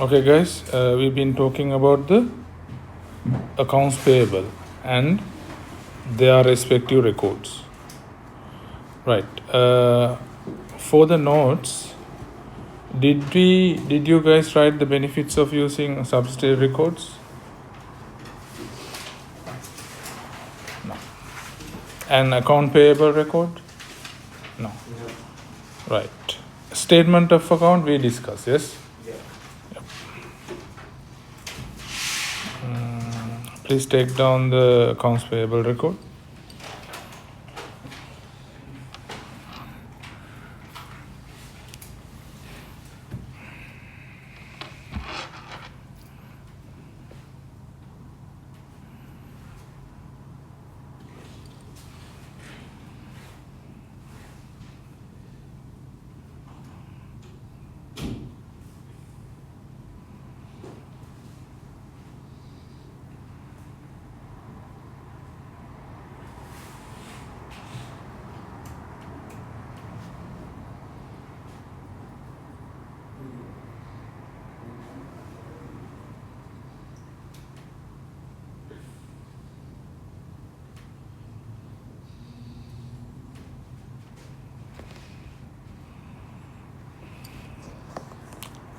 Okay, guys, we've been talking about the accounts payable and their respective records. Right. For the notes, did you guys write the benefits of using subsidiary records? No. An account payable record? No. Right. Statement of account we discussed, yes? Please take down the accounts payable record.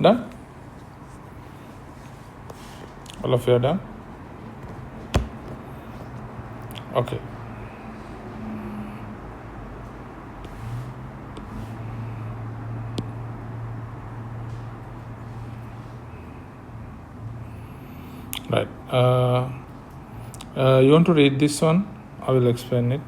Done? All of you are done? Okay. Right. You want to read this one? I will explain it.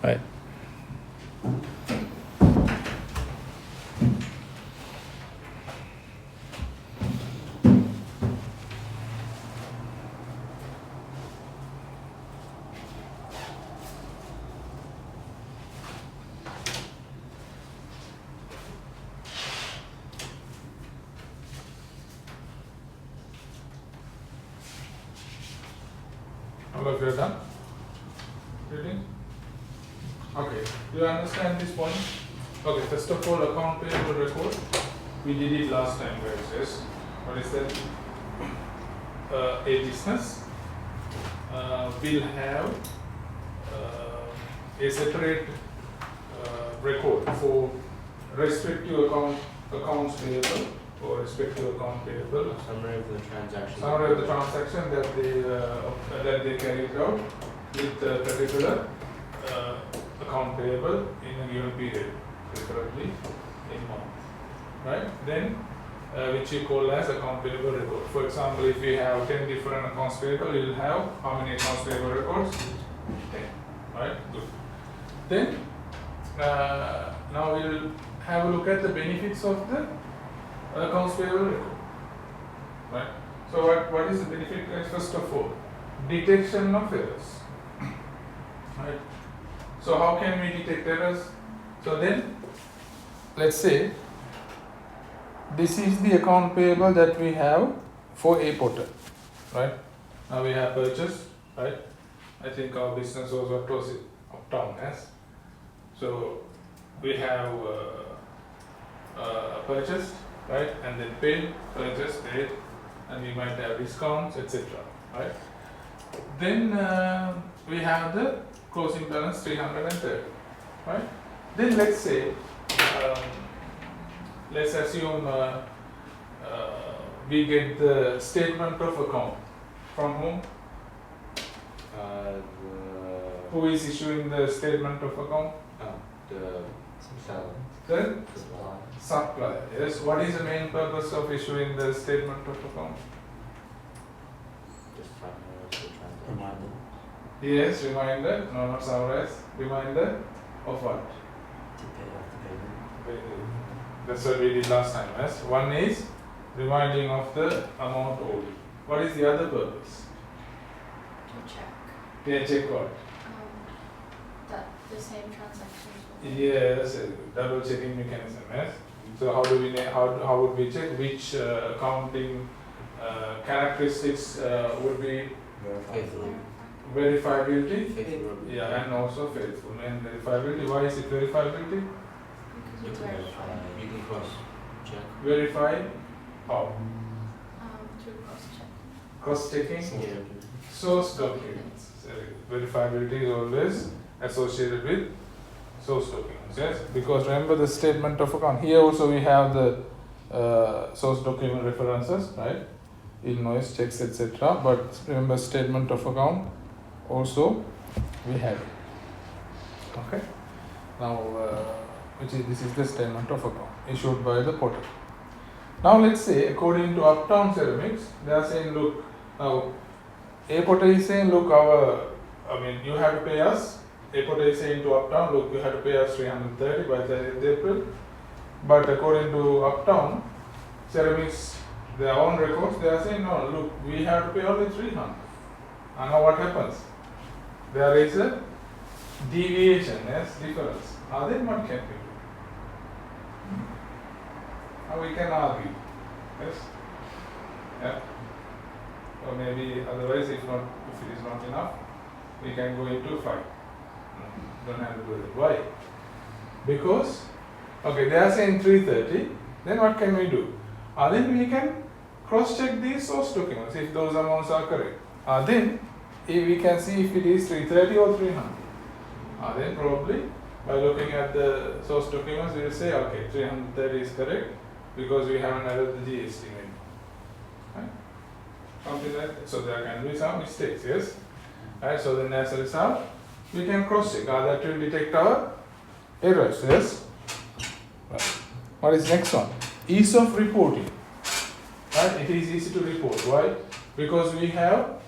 Right. All of you are done? Reading? Okay. Do you understand this point? Okay, first of all, account payable record. We did it last time, guys. Yes. What is that? A business will have a separate record for respective accounts payable or respective account payable. Summary of the transaction. Summary of the transaction that they carried out with a particular account payable in a given period, preferably in month, right? Then which we call as account payable record. For example, if we have 10 different accounts payable, we will have how many accounts payable records? 10, right? Good. Then now we will have a look at the benefits of the accounts payable record, right? So what is the benefit? First of all, detection of errors, right? So how can we detect errors? So then, let's say this is the account payable that we have for a portal, right? Now we have purchased, right? I think our business was what was it? Uptown, yes. So we have purchased, right? And then paid, purchased, paid, and we might have discounts, etc. Right? Then we have the closing balance 330, right? Then let's say, let's assume we get the statement of account from whom? Who is issuing the statement of account? The The supplier. Yes. What is the main purpose of issuing the statement of account? Just summary of the transaction. Yes, reminder. No, not summarize. Reminder of what? To pay off the payment. That's what we did last time. Yes. One is reminding of the amount owed. What is the other purpose? To check Yeah, check what? that the same transactions. Yes, double checking mechanism. Yes. So how do we how would we check which accounting characteristics would be Faithfully. verifiability? Faithfully. Yeah, and also faithful. And verifiability. Why is it verifiability? Because You it's can verified. You can cross check. Verify how? Through cross-check. Cross-checking Yeah. source documents. Verifiability is always associated with source documents. Yes, because remember the statement of account. Here also we have the source document references, right? Invoice, checks, etc. But remember statement of account also we have it. Okay. Now, this is the statement of account issued by the portal. Now let's say according to Uptown Ceramics, they are saying, look, now A portal is saying, look, you have to pay us. A portal is saying to Uptown, look, you have to pay us 330 by 30th April. But according to Uptown Ceramics, their own records, they are saying, no, look, we have to pay only 300. And now what happens? There is a deviation, yes, difference. Then what can we do? Now we can argue, yes, yeah, or maybe otherwise, if it is not enough, we can go into fight. Don't have to do that. Why? Because, okay, they are saying 330. Then what can we do? Then we can cross-check these source documents if those amounts are correct. Then we can see if it is 330 or 300. Then probably by looking at the source documents, we will say, okay, 330 is correct because we haven't added the GST in. Right? Something like that. So there can be some mistakes, yes? Right, so then as a result, we can cross-check. That will detect our errors, yes? Right. What is next one? Ease of reporting. Right? It is easy to report. Why? Because we have,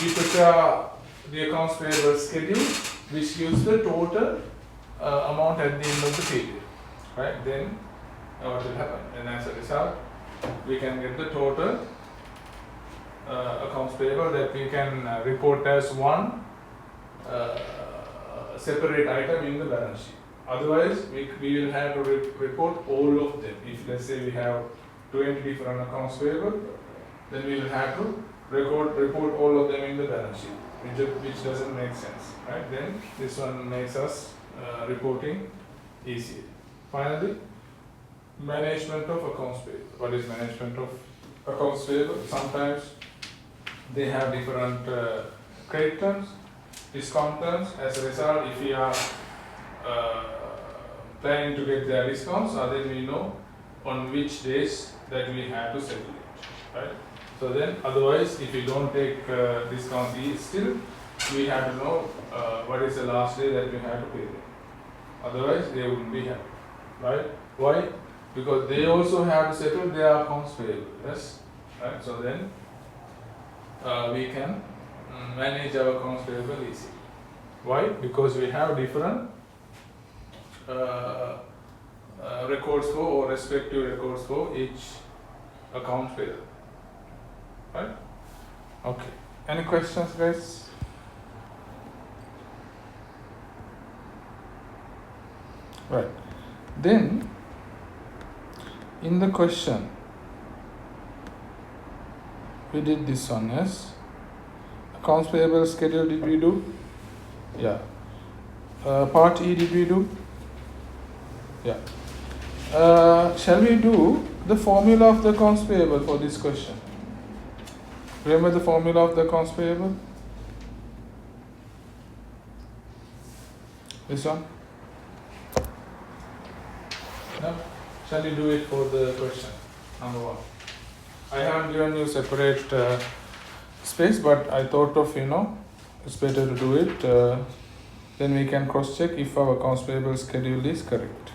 we prepare the accounts payable schedule, which gives the total amount at the end of the period. Right? Then what will happen? And as a result, we can get the total accounts payable that we can report as one separate item in the balance sheet. Otherwise, we will have to report all of them. If let's say we have 20 different accounts payable, then we will have to report all of them in the balance sheet, which doesn't make sense, right? Then this one makes us reporting easier. Finally, management of accounts payable. What is management of accounts payable? Sometimes they have different credit terms, discount terms. As a result, if we are planning to get their discounts, then we know on which days that we have to settle it, right? So then, otherwise, if we don't take discount, still we have to know what is the last day that we have to pay them. Otherwise, they wouldn't be happy, right? Why? Because they also have to settle their accounts payable, yes, right? So then, we can manage our accounts payable easily. Why? Because we have different records for or respective records for each account payable, right? Okay. Any questions, guys? Right. Then, in the question, we did this one, yes? Accounts payable schedule, did we do? Yeah. Part E, did we do? Yeah. Shall we do the formula of the accounts payable for this question? Remember the formula of the accounts payable? This one? No? Shall we do it for the question? Number 1. I haven't given you separate space, but I thought of, it's better to do it. Then we can cross check if our accounts payable schedule is correct.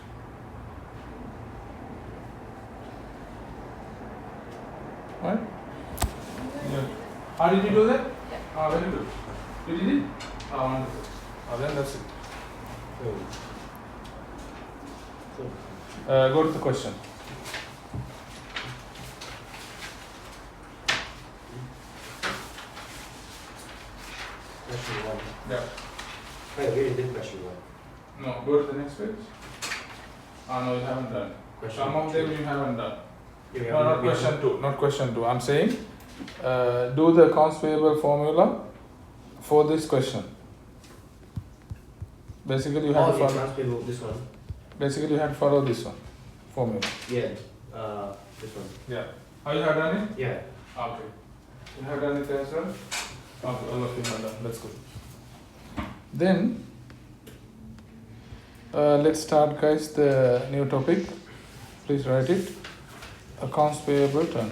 Right? Yeah. How did you do that? Yeah. Very good. You did it? Wonderful. Then that's it. Go to the question. Question 1. Yeah. Wait, we already did question 1. No, go to the next page. No, you haven't done. Question Some of them 2. you haven't done. Yeah, we No, not haven't- question 2. Not question 2. I'm saying do the accounts payable formula for this question. Basically, you have Oh, to the follow. accounts payable, this one. Basically, you have to follow this one formula. Yeah, this one. Yeah. How you have done it? Yeah. Okay. You have done it as well? Okay, all of you have done. That's good. Then, let's start, guys, the new topic. Please write it. Accounts payable turn.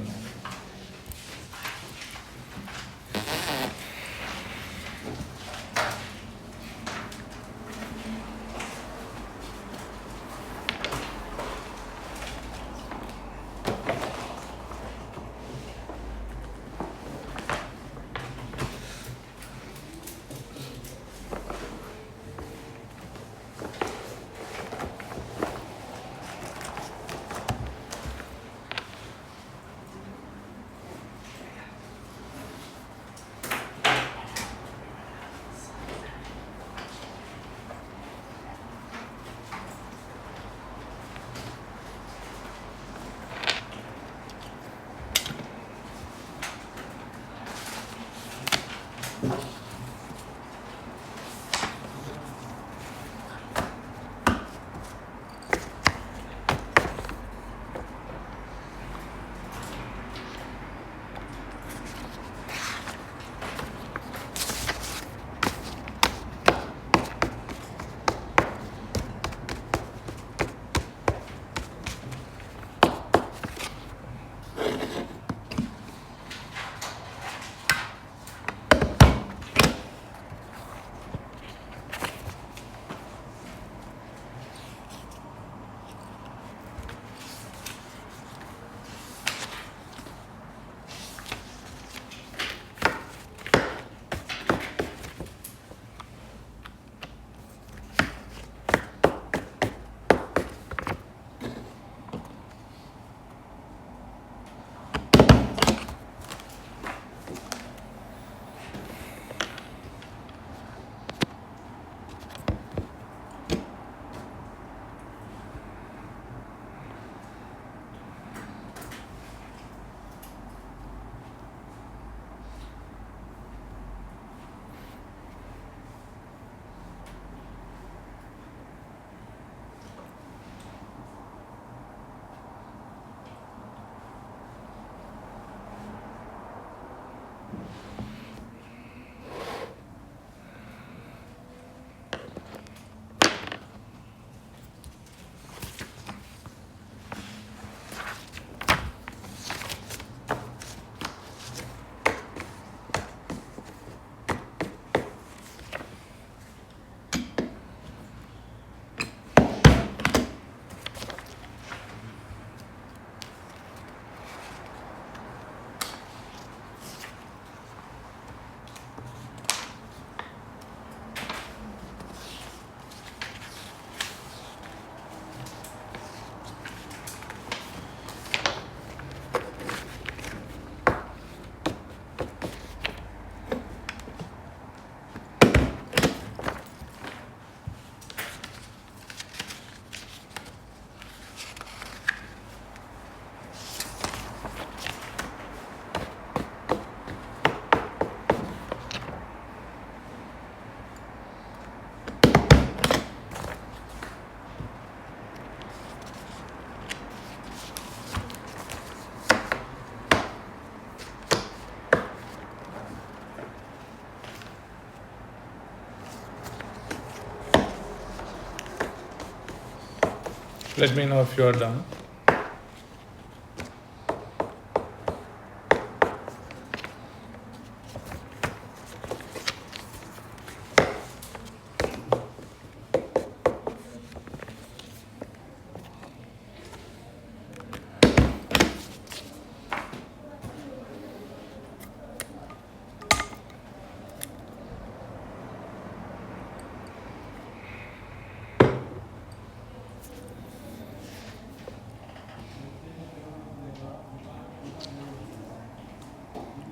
Let me know if you are done.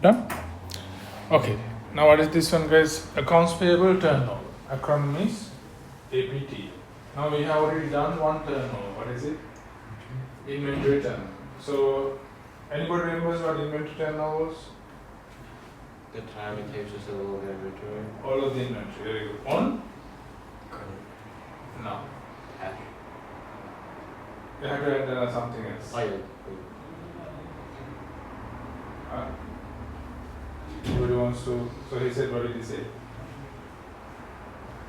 Done? Okay. Now what is this one, guys? Accounts payable turnover. Acronym is APT. Now we have already done one turnover. What is it? Inventory turnover. So anybody remembers what inventory turnover was? The time it takes to sell all the inventory. All of the inventory. Very good. On? No. Cash. You have to enter something else. Oh yeah. Anybody wants to? So he said, what did he say?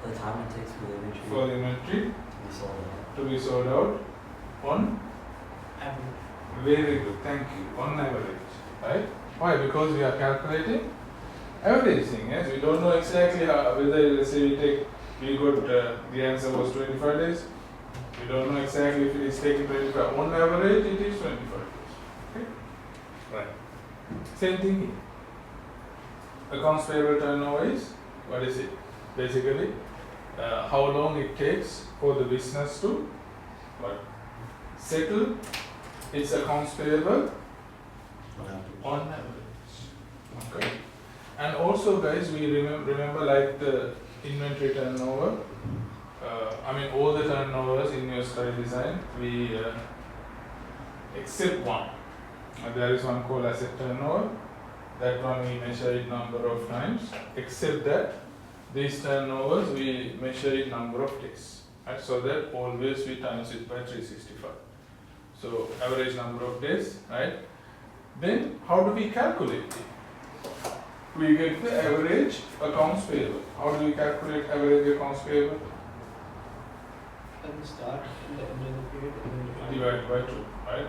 The time it takes for the inventory For the inventory to be sold out. to be sold out on? Very good, thank you. On average, right? Why? Because we are calculating averaging. Yes, we don't know exactly how, whether, let's say we got the answer was 25 days. We don't know exactly if it is taking 25. On average, it is 25 days. Okay? Right. Same thing here. Accounts payable turnover is, what is it? Basically, how long it takes for the business to settle its accounts payable on average. Okay. And also, guys, we remember like the inventory turnover. All the turnovers in your study design, we except one. There is one called asset turnover. That one we measure it number of times. Except that these turnovers we measure it number of days. Right? So that always we times it by 365. So average number of days, right? Then how do we calculate it? We get the average accounts payable. How do we calculate average accounts payable? At the start and the end of the period, and then Divided by 2, right?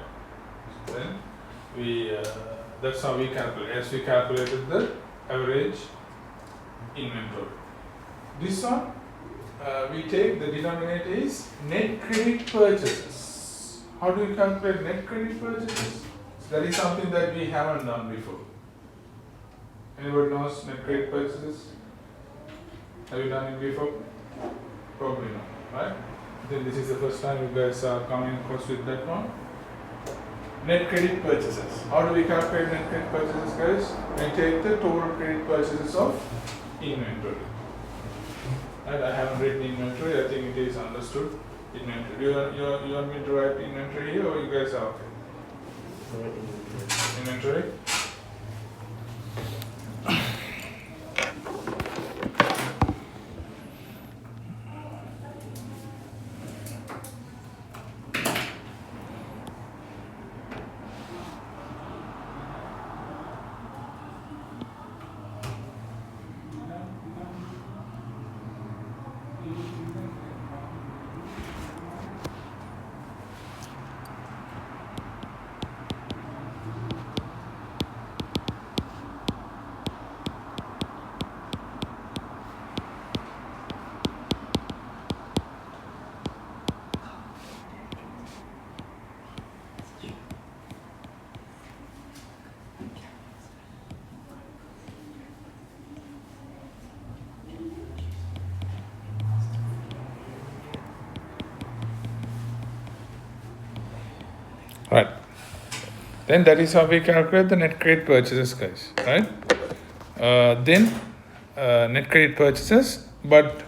Then we that's how we calculate. As we calculated the average inventory. This one we take the denominator is net credit purchases. How do we calculate net credit purchases? That is something that we haven't done before. Anybody knows net credit purchases? Have you done it before? Probably not, right? Then this is the first time you guys are coming across with that one. Net credit purchases. How do we calculate net credit purchases, guys? We take the total credit purchases of inventory. Right? I haven't written inventory. I think it is understood. Inventory. You want me to write inventory here, or you guys are okay? Inventory. Right. Then that is how we calculate the net credit purchases, guys. Right. Then net credit purchases, but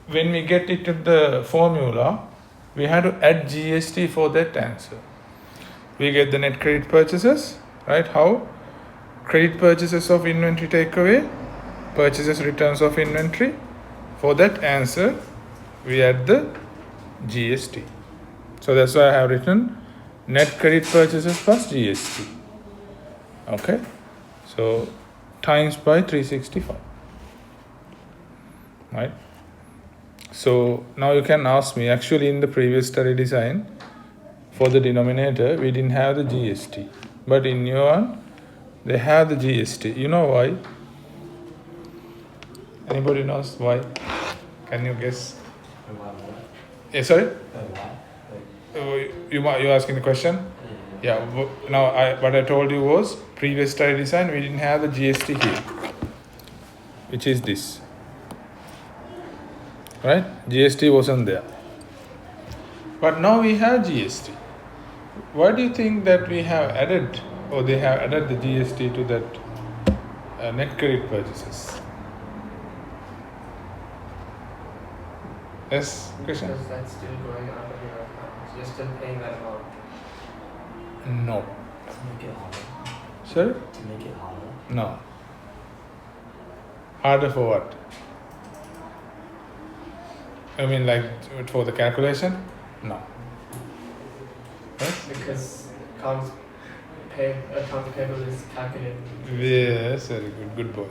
when we get it to the formula, we have to add GST for that answer. We get the net credit purchases, right? How? Credit purchases of inventory takeaway, purchases returns of inventory. For that answer, we add the GST. So that's why I have written net credit purchases plus GST. Okay, so times by 365. Right. So now you can ask me, actually in the previous study design, for the denominator, we didn't have the GST. But in your one, they have the GST. You know why? Anybody knows why? Can you guess? Sorry? You're asking the question? Yeah. Now, what I told you was, previous study design, we didn't have the GST here, which is this. Right? GST wasn't there. But now we have GST. Why do you think that we have added, or they have added the GST to that net credit purchases? Yes, question? Because that's still going out of your account. You're still paying that amount. No. To make it harder. Sorry? To make it harder. No. Harder for what? I mean, like for the calculation? No. Yes? Because accounts payable is calculated. Yes, very good. Good boy.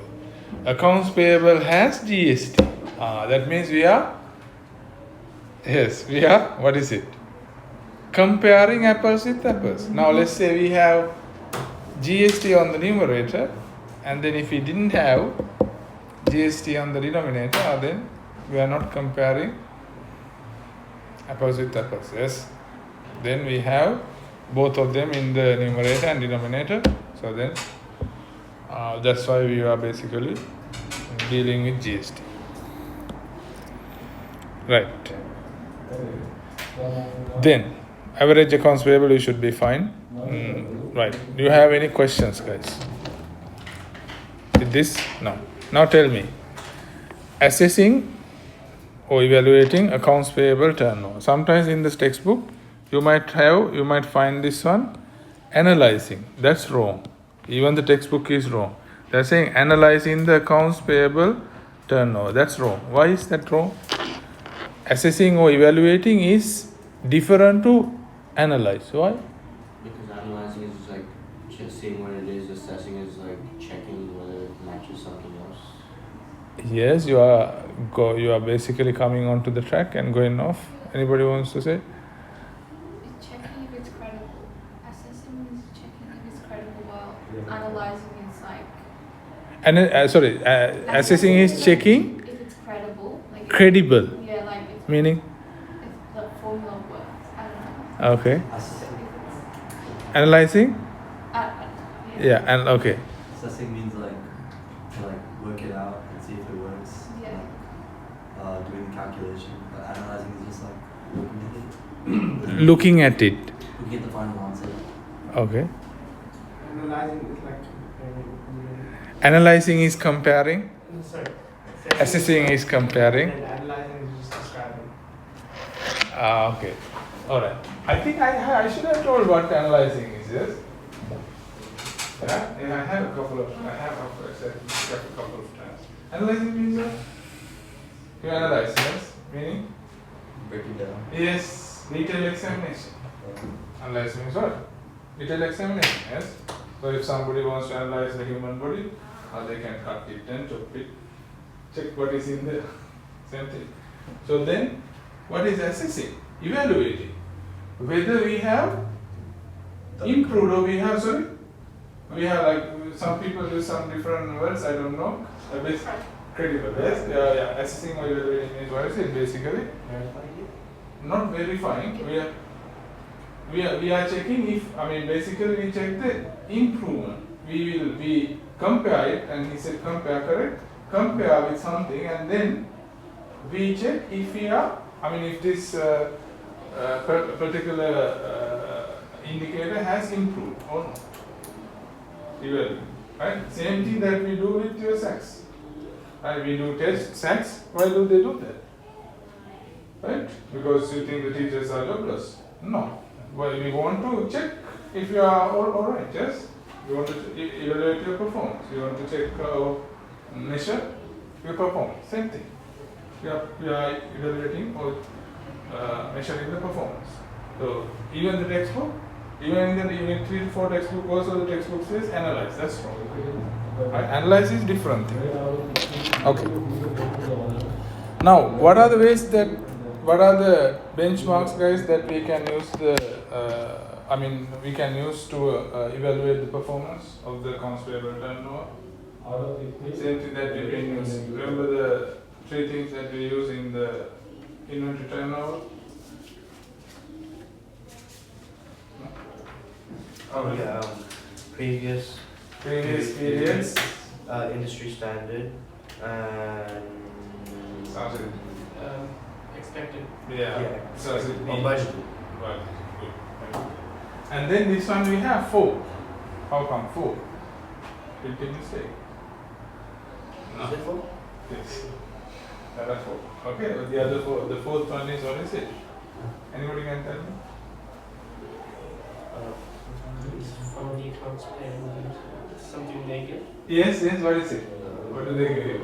Accounts payable has GST. That means we are. Yes, we are. What is it? Comparing apples with apples. Now let's say we have GST on the numerator, and then if we didn't have GST on the denominator, then we are not comparing apples with apples. Yes. Then we have both of them in the numerator and denominator. So then that's why we are basically dealing with GST. Right. Then average accounts payable, you should be fine. Right. Do you have any questions, guys? With this? No. Now tell me. Assessing or evaluating accounts payable turnover. Sometimes in this textbook, you might find this one, analyzing. That's wrong. Even the textbook is wrong. They're saying analyzing the accounts payable turnover. That's wrong. Why is that wrong? Assessing or evaluating is different to analyze. Why? Because analyzing is like just seeing what it is, assessing is like checking whether it matches something else. Yes, you are basically coming onto the track and going off. Anybody wants to say? Checking if it's credible. Assessing is checking if it's credible, while analyzing is like. And assessing is checking if it's credible. Like credible. Yeah, like if Meaning? if the formula works. I don't know. Okay. So if it's Analyzing? yeah. And okay. Assessing means like to like work it out and see if it works. Yeah. Like doing the calculation. But analyzing is just like looking at it. Looking at it. Looking at the final answer. Okay. Analyzing is like comparing. Analyzing is comparing. No, sorry. Assessing is comparing. And analyzing is just describing. Okay. All right. I think I should have told what analyzing is. Yes. Yeah. And I have a couple of times. Analyzing means what? You analyze, yes. Meaning? Break it down. Yes. Detailed examination. Analyze means what? Detailed examination. Yes. So if somebody wants to analyze the human body, they can cut it and chop it, check what is in there. Same thing. So then, what is assessing? Evaluating. Whether we have improved or we have, we have like, some people use some different words, I don't know. Credible, yes? Yeah. Assessing or evaluating is what is it basically? Not verifying. We are checking if, basically we check the improvement. We compare it, and he said compare, correct? Compare with something, and then we check if we are, if this particular indicator has improved or not. Evaluate, right? Same thing that we do with your SACs. Right? We do test SACs. Why do they do that? Right? Because you think the teachers are jobless? No. Well, we want to check if you are all right, yes? You want to evaluate your performance. You want to check, measure your performance. Same thing. We are evaluating or measuring the performance. So even the textbook, even in the Unit 3 to 4 textbook also the textbook says analyze. That's wrong. Right? Analyze is different thing. Okay. Now, what are the what are the benchmarks, guys, that we can use we can use to evaluate the performance of the accounts payable turnover? Same thing that we've been using. Remember the three things that we use in the inventory turnover? Oh, Yeah, previous periods. industry standard and Sounds good. Expected. Yeah. So is it or the- budget. Right, good. Thank you. And then this one we have 4. How come 4? Did you mistake? No. Is it for? Yes. There are 4. Okay, but the other 4, the fourth one is what is it? Anybody can tell me? From the accounts payable, something negative. Yes, what is it? What do they give you?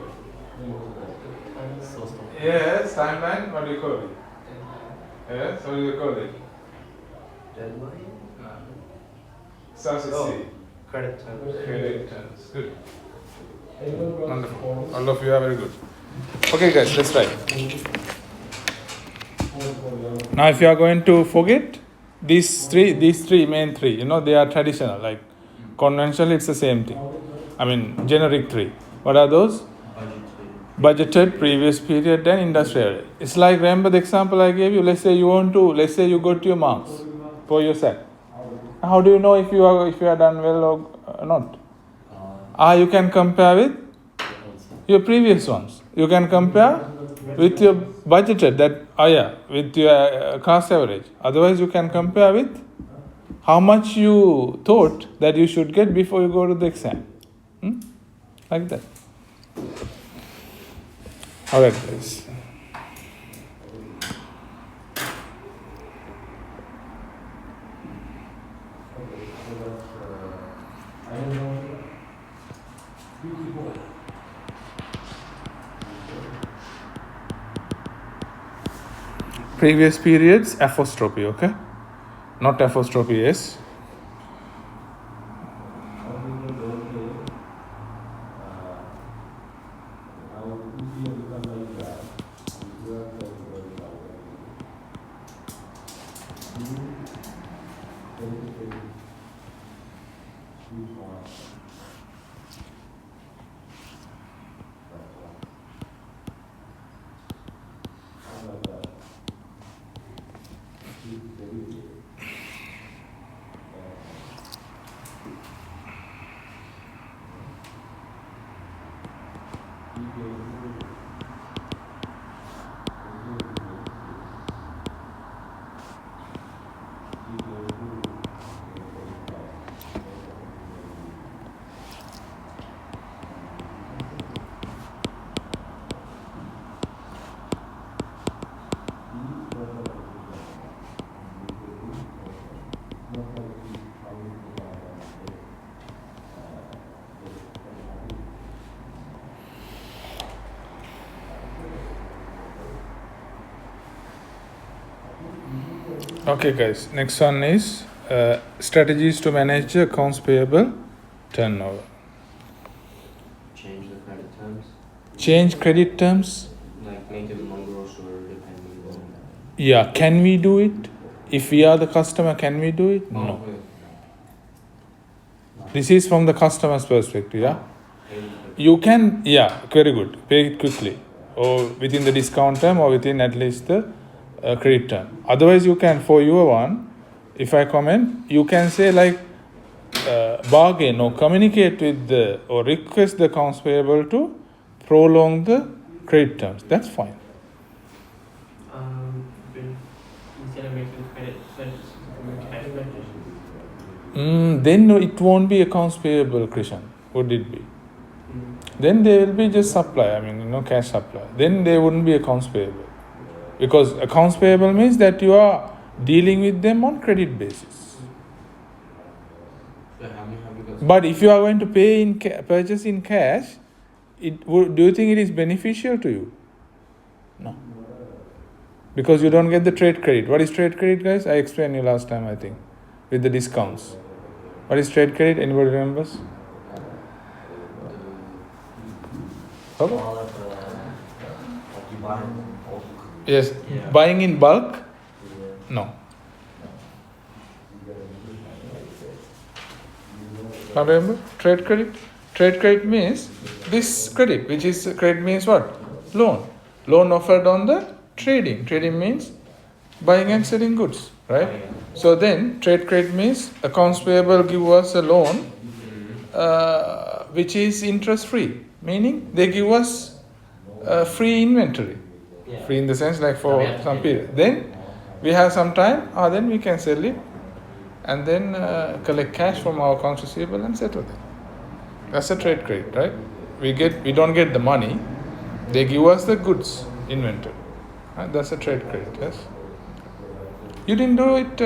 So stop. Yes, timeline, what do you call it? Yes, what do you call it? Deadline? No. Starts with Oh. C. Credit terms. Credit terms. Good. Wonderful. All of you are very good. Okay, guys, let's try. Now, if you are going to forget these three main three, they are traditional. Like conventional, it's the same thing. I mean, generic 3. What are those? Budgeted, previous period, then industrial. It's like, remember the example I gave you. Let's say you got your marks for your set. How do you know if you are done well or not? You can compare with your previous ones. You can compare with your budgeted with your class average. Otherwise, you can compare with how much you thought that you should get before you go to the exam. Like that. All right, guys. Previous periods, apostrophe, okay? Not apostrophe S. Okay, guys. Next one is strategies to manage the accounts payable turnover. Change the credit terms, Change credit terms. like make it more gross or depending on. Yeah, can we do it? If we are the customer, can we do it? No. Okay. This is from the customer's perspective, yeah? You can, very good. Pay it quickly. Or within the discount term or within at least the credit term. Otherwise, you can, for your one, if I comment, you can say like bargain or communicate with or request the accounts payable to prolong the credit terms. That's fine. Instead of making credit pledges, cash pledges. Then it won't be accounts payable, Krishan. Would it be? Then they will be just supply, cash supply. Then they wouldn't be accounts payable. Because accounts payable means that you are dealing with them on credit basis. But if you are going to pay purchase in cash, do you think it is beneficial to you? No. Because you don't get the trade credit. What is trade credit, guys? I explained you last time, I think, with the discounts. What is trade credit? Anybody remembers? All of what you buying bulk. Yes, Yeah. buying in bulk? No. Now remember, trade credit? Trade credit means this credit, which is credit means what? Loan. Loan offered on the trading. Trading means buying and selling goods, right? So then trade credit means accounts payable give us a loan which is interest free, meaning they give us free inventory. Yeah. Free in the sense like Now for we have to some pay. period. Then we have some time, then we can sell it and then collect cash from our accounts receivable and settle them. That's a trade credit, right? We don't get the money, they give us the goods inventory. Right? That's a trade credit, yes. You didn't do it.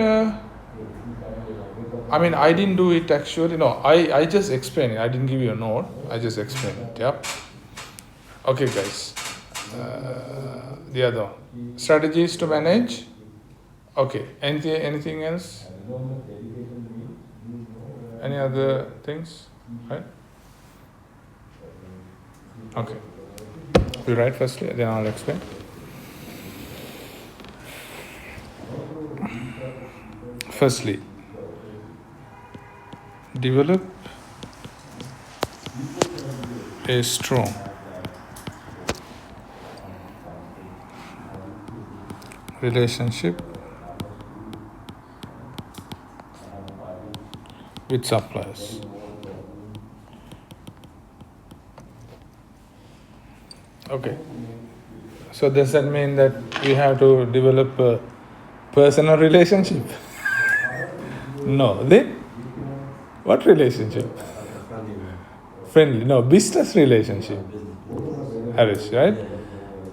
I didn't do it actually. No, I just explained it. I didn't give you a note. I just explained it. Yep. Okay, guys. The other one. Strategies to manage. Okay. Anything else? Any other things? Right? Okay. You write firstly, then I'll explain. Firstly, develop a strong relationship with suppliers. Okay. So does that mean that we have to develop a personal relationship? No. Then what relationship? Friendly. No, business relationship. Harish, right?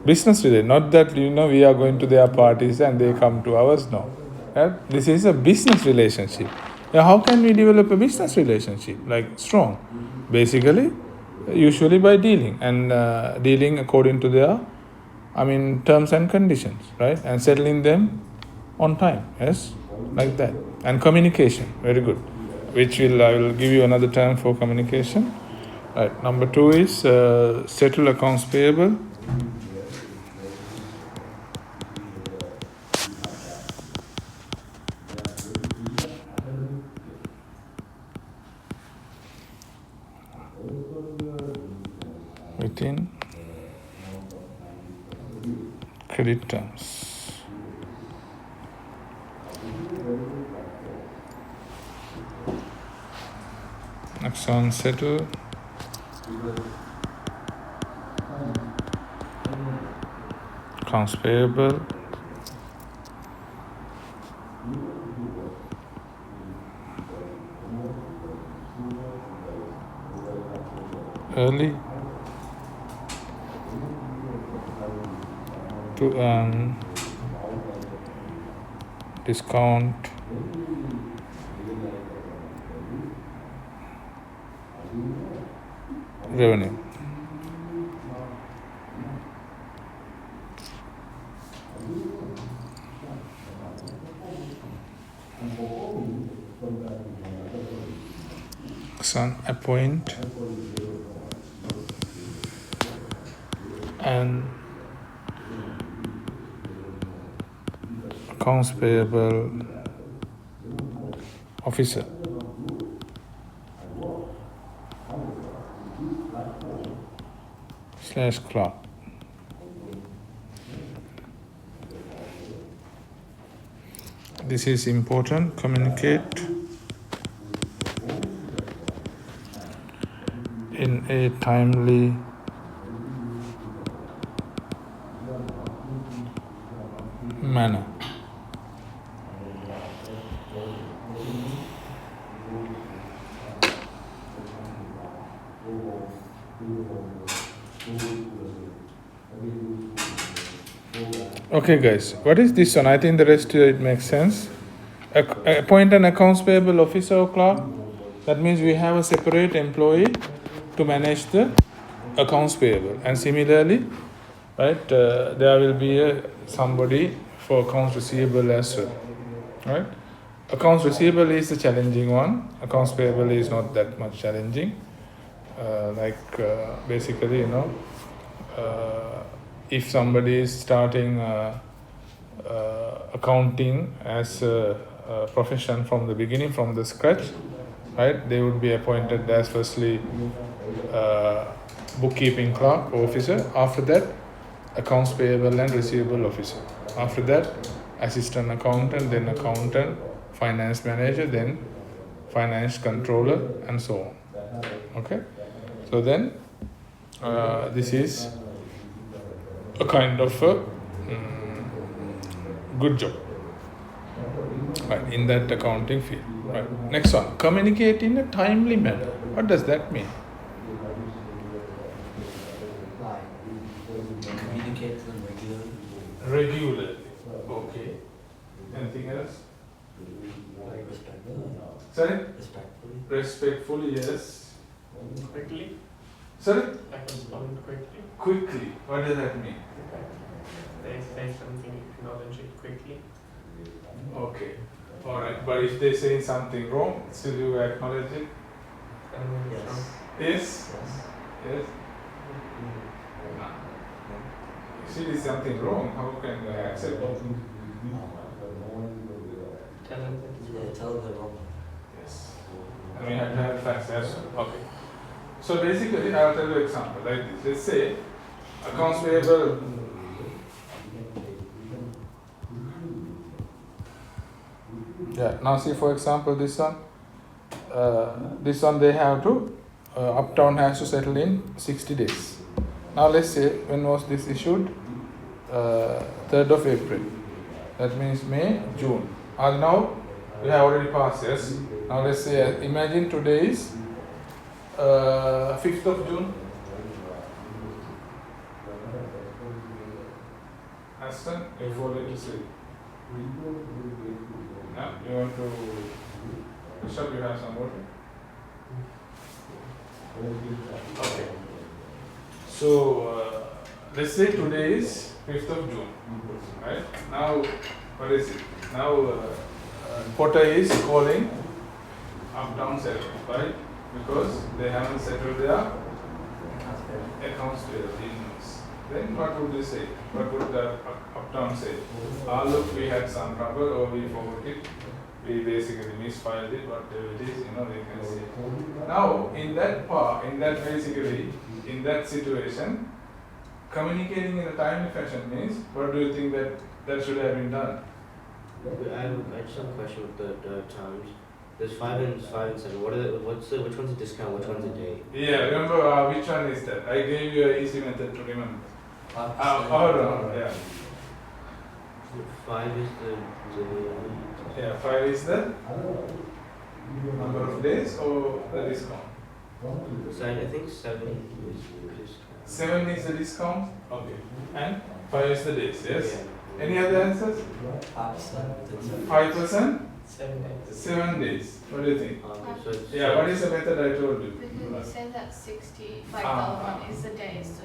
Business relationship. Not that we are going to their parties and they come to ours. No. Right? This is a business relationship. Now, how can we develop a business relationship like strong? Basically, usually by dealing and dealing according to their terms and conditions, right? And settling them on time, yes, like that. And communication, very good. I will give you another term for communication. Right. Number 2 is settle accounts payable. Within credit terms. Next one, settle accounts payable early to earn discount revenue. Son, appoint an accounts payable officer / clerk. This is important. Communicate in a timely manner. Okay, guys, what is this one? I think the rest it makes sense. Appoint an accounts payable officer or clerk. That means we have a separate employee to manage the accounts payable, and similarly, right, there will be somebody for accounts receivable as well, right? Accounts receivable is the challenging one. Accounts payable is not that much challenging. Basically, if somebody is starting accounting as a profession from the beginning, from the scratch, right? They would be appointed as firstly bookkeeping clerk officer. After that, accounts payable and receivable officer. After that, assistant accountant, then accountant, finance manager, then finance controller, and so on. Okay, so then this is a kind of a good job, right, in that accounting field. Right. Next one, communicate in a timely manner. What does that mean? Like, communicate to them regularly. Regularly. Okay. Anything else? Like, respectfully. Sorry? Respectfully. Respectfully, yes. Quickly. Sorry? I can respond quickly. Quickly. What does that mean? They say something, acknowledge it quickly. Okay. All right. But if they say something wrong, still you acknowledge it? Yes. Yes? Yes. Yes? No. If it is something wrong, how can I accept it? Tell them that Yeah, tell them they're wrong. Yes. And we have to have facts as well. Okay. So basically, I'll tell you an example like this. Let's say accounts payable. Yeah. Now see, for example, this one. This one they have to. Uptown has to settle in 60 days. Now let's say when was this issued? 3rd of April. That means May, June. And now we have already passed, yes. Now let's say, imagine today is 5th of June. Aston, you fall into sleep. Yeah, you want to, Bishop, you have some water? Okay. So, let's say today is 5th of June, right? Now, what is it? Now, Potter is calling Uptown settlement, right? Because they haven't settled their accounts payable. Then what would they say? What would the Uptown say? Look, we had some trouble or we forgot it. We basically misfiled it, whatever it is, they can say. Now, in that situation, communicating in a timely fashion means, what do you think that should have been done? I just have a question with the terms. There's 5 and 7. Which one's a discount? Which one's a date? Yeah, remember which one is that? I gave you an easy method to remember. Hold on, yeah. 5 is Yeah, 5 is the number of days or the discount? I think 7 is discount. 7 is the discount? Okay. And 5 is the days, yes? Any other answers? 5%. 5%? 7 days. 7 days. What do you think? So it's Yeah, what is the method I told you? Because you said that 60, like the Ah. other one is the day, so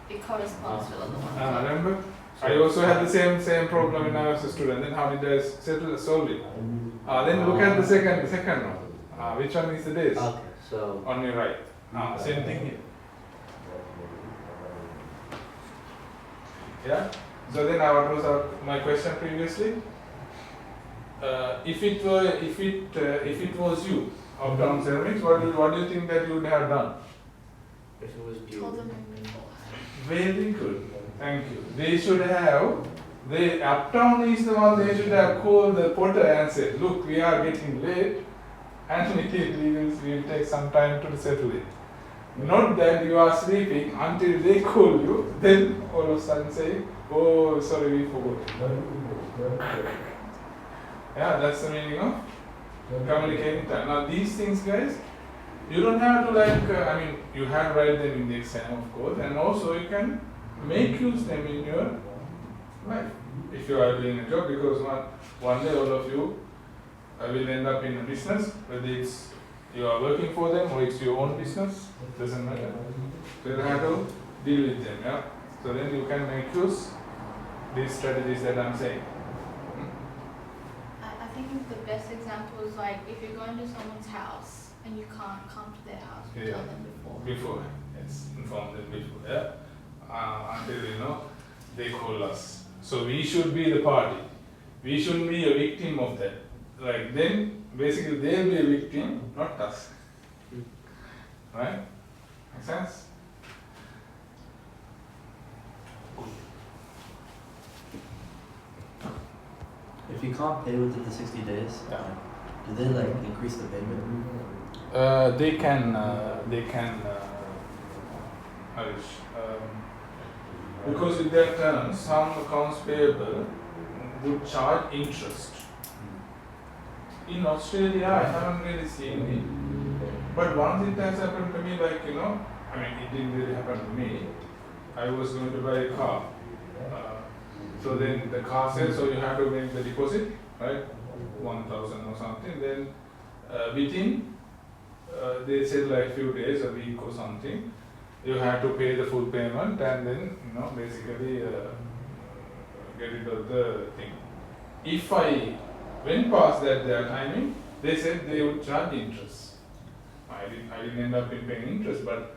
it corresponds to the other one. Remember? I also had the same problem when I was a student. Then how did I solve it? Then look at the second one. Which one is the days? Okay, so On your right. Same thing here. Yeah. So then what was my question previously? If it was you, Uptown Ceramics, what do you think that you would have done? if it was due, Told them before. Very good. Thank you. They should have. Uptown is the one they should have called the Potter and said, look, we are getting late, and we will take some time to settle it. Not that you are sleeping until they call you, then all of a sudden say, oh, sorry, we forgot. Yeah, that's the meaning of communicating time. Now, these things, guys, you don't have to you have to write them in the exam, of course, and also you can make use them in your life if you are doing a job, because one day all of you will end up in a business, whether it's you are working for them or it's your own business, doesn't matter. So you have to deal with them, yeah. So then you can make use these strategies that I'm saying. I think the best example is like if you're going to someone's house and you can't come to their house, you Yeah. tell them before. Before, yes, inform them before, yeah. until they call us. So we should be the party. We shouldn't be a victim of that. Like then, basically they'll be a victim, not us. Right? Make sense? If you can't pay within the 60 days, Yeah. do they like increase the payment? They can, Harish, because in their terms, some accounts payable would charge interest. In Australia, I haven't really seen it, but once it has happened to me, like it didn't really happen to me. I was going to buy a car, so then the car says, so you have to make the deposit, right, 1,000 or something. Then within they said like few days, a week or something, you have to pay the full payment and then basically get rid of the thing. If I went past their timing, they said they would charge interest. I didn't end up in paying interest, but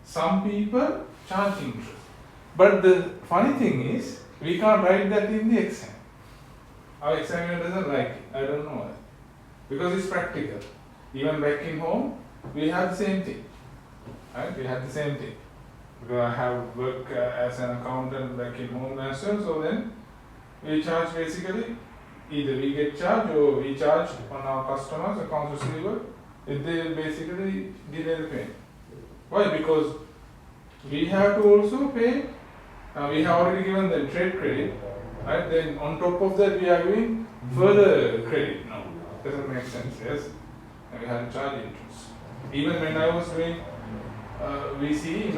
some people charge interest. But the funny thing is, we can't write that in the exam. Our examiner doesn't like it. I don't know why. Because it's practical. Even back in home, we have the same thing. Right? We have the same thing. Because I have worked as an accountant back in home as well, so then we charge basically, either we get charged or we charge on our customers, accounts receivable, if they basically delay the payment. Why? Because we have to also pay, we have already given them trade credit, right? Then on top of that we are giving further credit. No, doesn't make sense, yes? And we have to charge interest. Even when I was doing VC,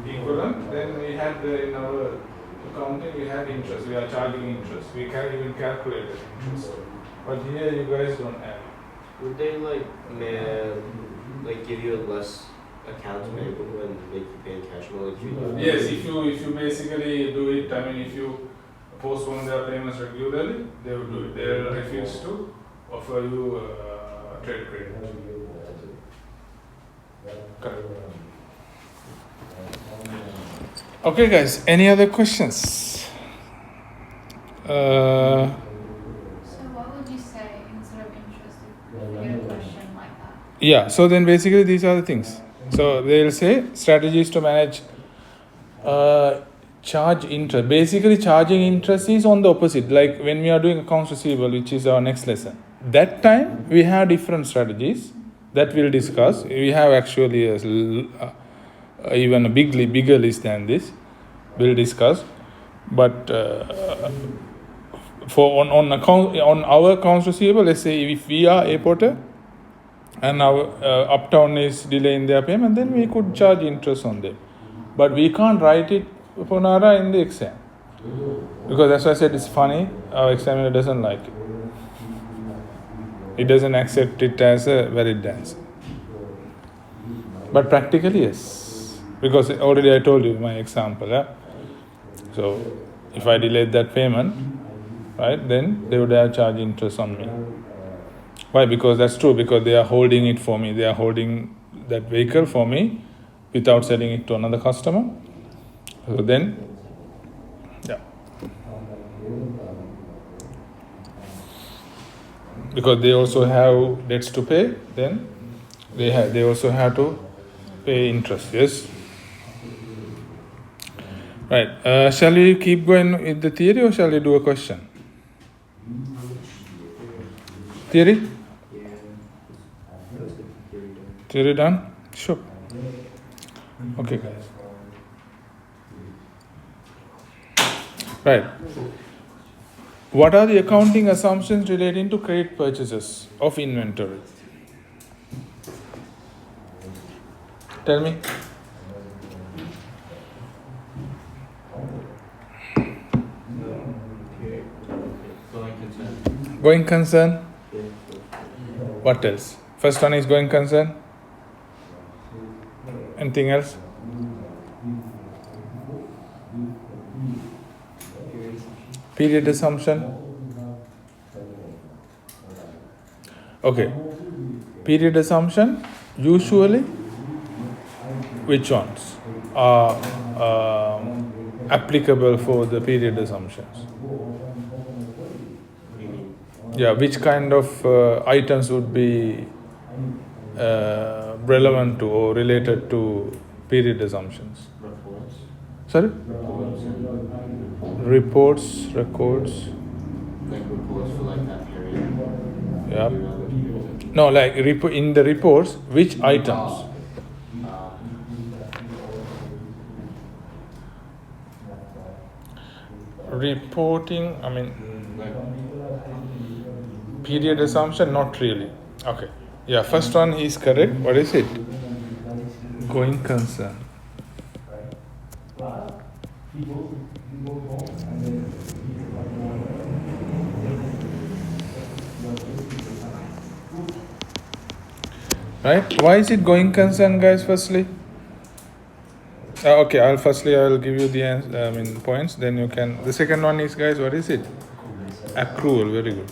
equivalent, then we had in our accounting we had interest, we are charging interest. We can even calculate the interest. But here you guys don't have. Would they like give you a less accounts payable and make you pay in cash more like you? Yes, if you basically do it, if you postpone their payments regularly, they will do it. They will refuse to offer you trade credit. Correct. Okay, guys. Any other questions? So what would you say instead of interest if you get a question like that? Yeah. So then, basically, these are the things. So they'll say strategies to manage charge interest. Basically, charging interest is on the opposite. Like when we are doing accounts receivable, which is our next lesson. That time we have different strategies that we'll discuss. We have actually even a bigger list than this. We'll discuss, but for on our accounts receivable, let's say if we are a porter and our uptown is delaying their payment, then we could charge interest on them, but we can't write it for Nara in the exam because that's why I said it's funny. Our examiner doesn't like it. He doesn't accept it as a valid answer. But practically, yes. Because already I told you my example. Yeah? So, if I delayed that payment, right, then they would have charged interest on me. Why? Because that's true. Because they are holding it for me. They are holding that vehicle for me without selling it to another customer. So then, yeah. Because they also have debts to pay, then they also have to pay interest. Yes. Right. Shall we keep going with the theory or shall we do a question? Theory? Yeah. That's the theory done. Theory done? Sure. Okay, guys. Right. What are the accounting assumptions relating to credit purchases of inventory? Tell me. Going concern. Going concern? Yeah. What else? First one is going concern. Anything else? Period assumption. Okay. Period assumption. Usually, which ones? applicable for the period assumptions. What do you mean? Yeah, which kind of items would be relevant to or related to period assumptions? Reports. Sorry? Reports and Reports, records. like reports for like that period. Yeah. Period. No, like in the reports, which items? Reporting, I mean, Like period assumption, not really. Okay. Yeah, first one is correct. What is it? Going concern. Right? Why is it going concern, guys? Firstly, okay. I'll give you the points. Then you can. The second one is, guys. What is it? Accrual. Very good.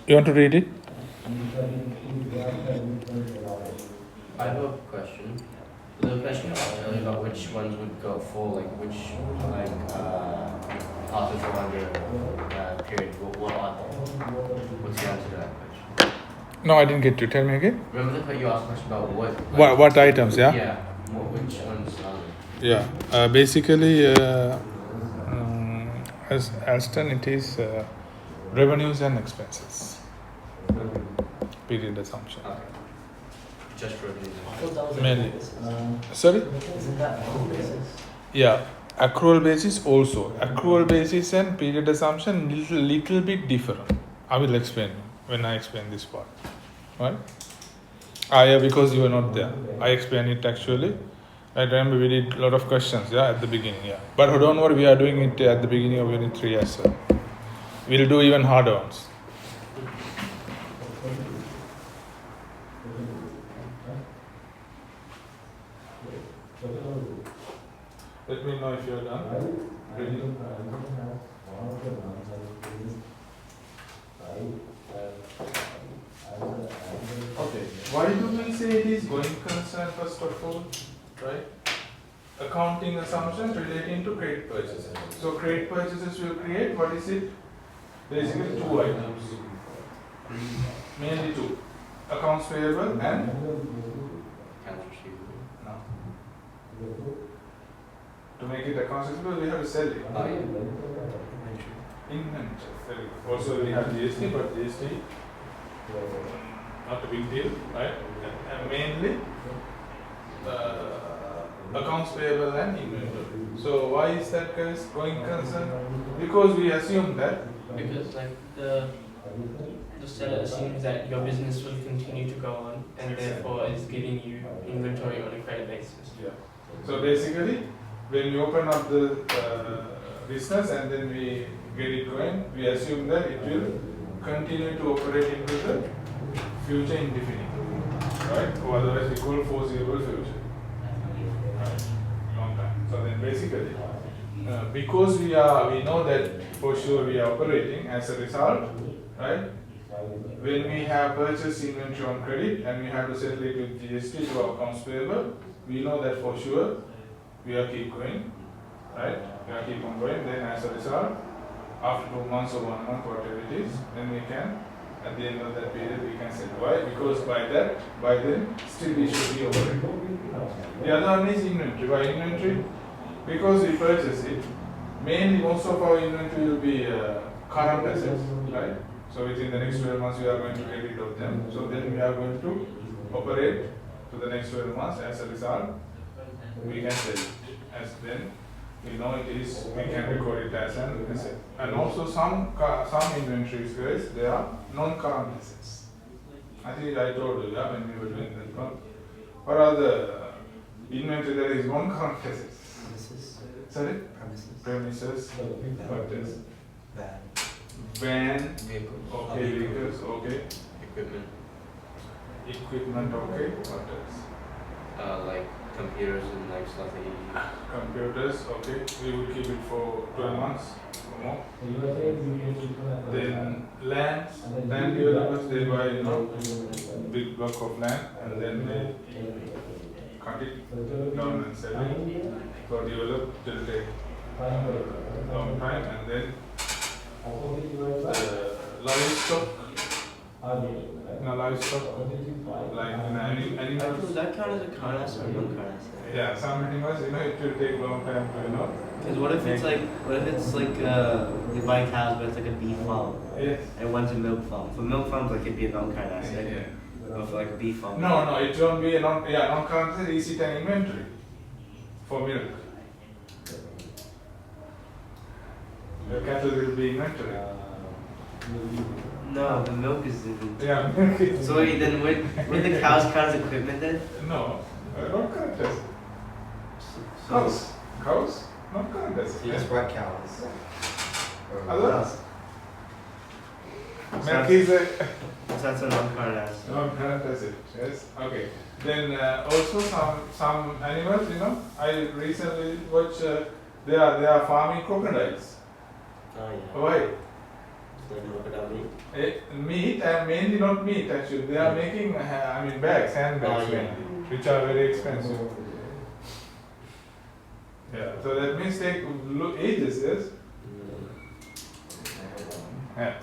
You want to read it? I have a question. The question earlier about which ones would go for like which authors are under period. What author? What's the answer to that question? No, I didn't get you. Tell me again. Remember the you asked a question about what? What items? Yeah. Yeah. Which ones are Yeah. Basically, as Alston, it is revenues and expenses. Period assumption. okay? Just revenues. Mainly. Sorry. Isn't that accrual basis? Yeah. Accrual basis also. Accrual basis and period assumption little bit different. I will explain when I explain this part. Right? Yeah, because you were not there. I explained it actually. I remember we did a lot of questions, yeah, at the beginning, yeah. But don't worry, we are doing it at the beginning of unit 3 as well. We'll do even harder ones. Let me know if you're done. Ready? Okay. Why do we say it is going concern first of all? Right? Accounting assumptions relating to credit purchases. So credit purchases will create, what is it? Basically 2 items. Mainly 2. Accounts payable and Accounts receivable. no. To make it accounts receivable, we have to sell it. Oh yeah. Inventory. Very good. Also we have GST, but GST not a big deal, right? And mainly accounts payable and inventory. So why is that, guys, going concern? Because we assume that Because like the seller assumes that your business will continue to go on and therefore is giving you inventory on a credit basis. yeah. So basically, when we open up the business and then we get it going, we assume that it will continue to operate into the future indefinitely, right? Or otherwise we call foreseeable future. Right? Long time. So then basically, because we know that for sure we are operating as a result, right? When we have purchased inventory on credit and we have to settle it with GST to our accounts payable, we know that for sure we are keep going, right? We are keep on going. Then as a result, after 2 months or 1 month, whatever it is, then we can, at the end of that period, we can settle. Why? Because by then, still we should be operating. The other one is inventory. Why inventory? Because we purchase it, mainly most of our inventory will be current assets, right? So within the next 12 months we are going to get rid of them. So then we are going to operate to the next 12 months. As a result, we can sell it. As then we know it is, we can record it as an asset. And also some inventories, guys, they are non-current assets. I think I told you, yeah, when we were doing that one. What are the inventory that is non-current assets? Premises. Sorry? Premises. Premises, what else? Van. Van, Vehicles. okay, vehicles, okay. Equipment. Equipment, okay, what else? Like computers and like stuff that you use. Computers, okay, we will keep it for 12 months or more. Then land developers, they buy, you know, big block of land and then they cut it down and sell it. So develop till take long time, and then livestock, like animals. Does that count as a current asset or non-current asset? Yeah, some animals, you know, it will take long time to, you know. Because what if it's like you buy cows but it's like a beef farm Yes. and one's a milk farm? For milk farms, like it'd be a non-current asset. Yeah. Or for like a beef farm. No, it won't be a non-current asset. Is it an inventory for milk? The cattle will be inventory. No, the milk is inventory. Yeah, milk is. So wait, then would the cows count as equipment then? No, non-current asset. So, Cows? Non-current asset. You just brought cows. Others? Milk is a so that's a non-current asset. non-current asset. Yes. Okay. Then also some animals, you know, I recently watched. They are farming crocodiles. Oh yeah. Why? So you look at that meat. Meat, and mainly not meat actually. They are making, bags, handbags, Oh, yeah. mainly, which are very expensive. Yeah, so that means take ages, yes? Yeah.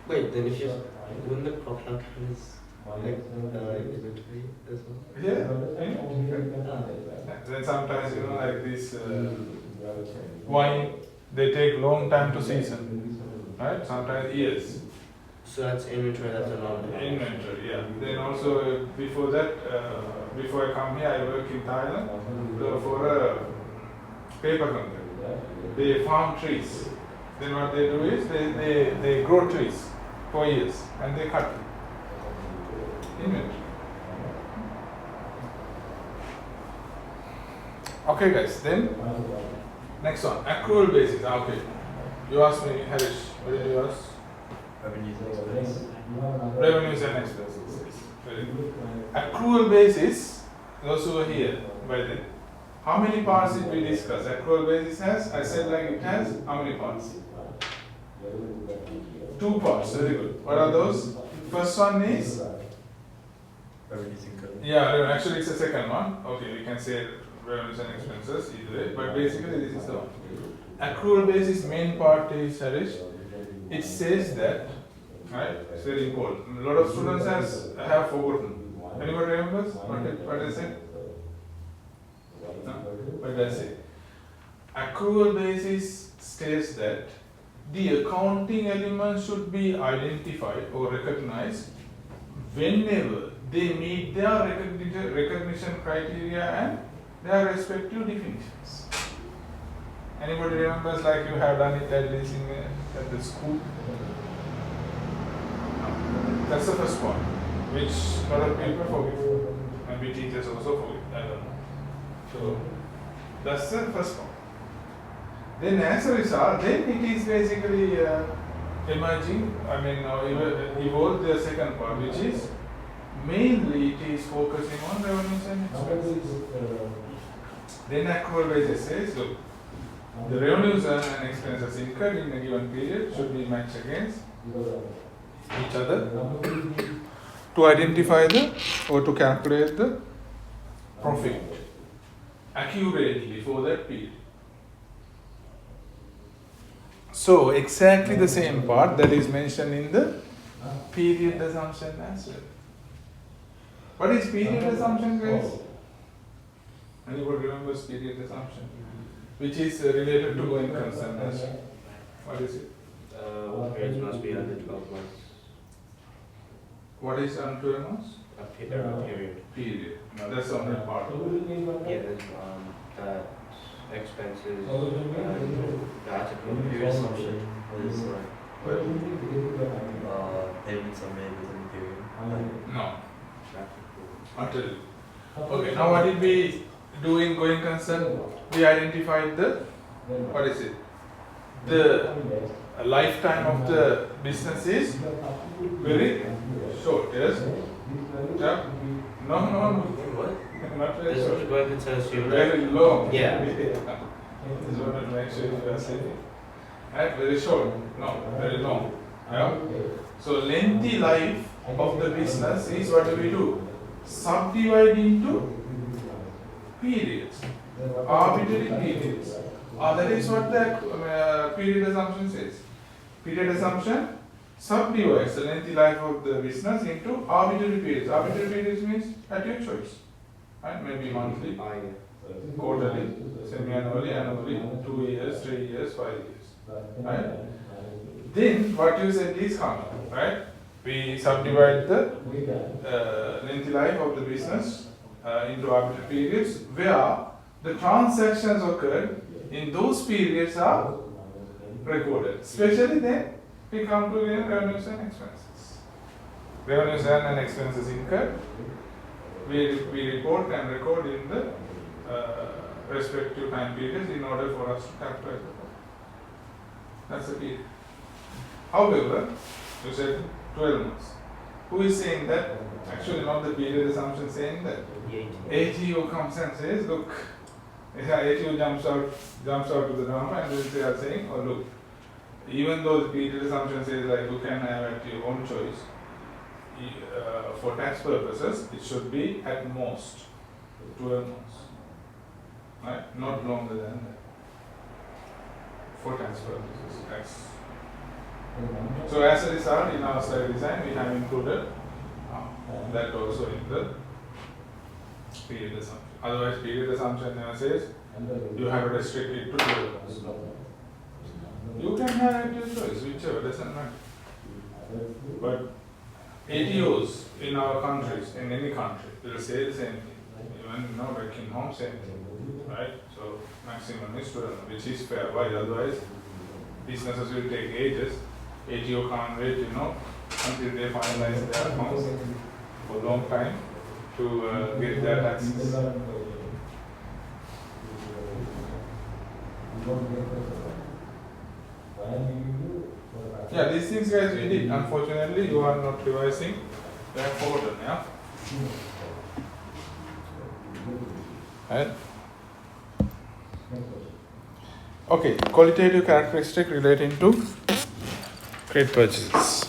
Wait, then if you wouldn't the crocodile count as inventory as well? Yeah. Then sometimes, you know, like this wine, they take long time to season, right? Sometimes years. So that's inventory. That's a non-current. Inventory, yeah. Then also before that, before I come here, I work in Thailand for a paper company. They farm trees. Then what they do is they grow trees for years and they cut it. Inventory. Okay, guys. Then next one, accrual basis. Okay. You asked me, Harish. What did you ask? Revenues and expenses. Revenues and expenses. Very good. Accrual basis, those who are here by then. How many parts did we discuss? Accrual basis has, I said like it has, how many parts? 2 parts, very good. What are those? First one is? Revenues and credits. Yeah, actually it's the second one. Okay, we can say revenues and expenses either way, but basically this is the one. Accrual basis main part is, Harish, it says that, right, it's very important. A lot of students have forgotten. Anybody remembers what I said? No? What did I say? Accrual basis states that the accounting elements should be identified or recognized whenever they meet their recognition criteria and their respective definitions. Anybody remembers like you have done it at least at the school? No. That's the first point, which a lot of people forget. Maybe teachers also forget, I don't know. So that's the first point. Then as a result, then it is basically emerging, evolved the second part, which is mainly it is focusing on revenues and expenses. Then accrual basis says, look, the revenues and expenses incurred in a given period should be matched against each other to identify or to calculate the profit accurately for that period. So exactly the same part that is mentioned in the period assumption as well. What is period assumption, guys? Anybody remembers period assumption? Which is related to going concern as well. What is it? Periods must be under 12 months. What is on 12 months? A period. Period. Now that's only part of it. Yeah, then that expenses that's a period assumption is like Payments are made within the period. No. I'll tell you. Okay, now what did we do in going concern? We identified what is it? The lifetime of the business is very short, yes? Yeah? No. not very This short. is going to tell us you Very long. Yeah. Just wanted to make sure you are safe. Right? Very short. No, very long. Yeah? So lengthy life of the business is what do we do? Subdivide into periods. Arbitrary periods. That is what the period assumption says. Period assumption subdivides the lengthy life of the business into arbitrary periods. Arbitrary periods means at your choice. Right? Maybe monthly, quarterly, semi-annually, annually, 2 years, 3 years, 5 years. Right? Then what you said is common, right? We subdivide the lengthy life of the business into arbitrary periods where the transactions occurred in those periods are recorded. Especially then we come to revenues and expenses. Revenues and expenses incurred. We report and record in the respective time periods in order for us to calculate the profit. That's the period. However, you said 12 months. Who is saying that? Actually, not the period assumption saying that. ATO comes and says, look, ATO jumps out to the drama and then they are saying, oh look, even though the period assumption says like you can have at your own choice, for tax purposes, it should be at most 12 months. Right? Not longer than that. For tax purposes. So as a result, in our slide design, we have included that also in the period assumption. Otherwise, period assumption never says you have restricted to 12 months. You can have at your choice, whichever, doesn't matter. But ATOs in our countries, in any country, will say the same thing. Even back in home, same thing. Right? So maximum is 12, which is fair. Why? Otherwise, businesses will take ages. ATO can't wait, until they finalize their accounts for a long time to get their taxes. Yeah, these things guys we did. Unfortunately, you are not revising. They have forgotten, yeah? Right? Okay, qualitative characteristic relating to credit purchases.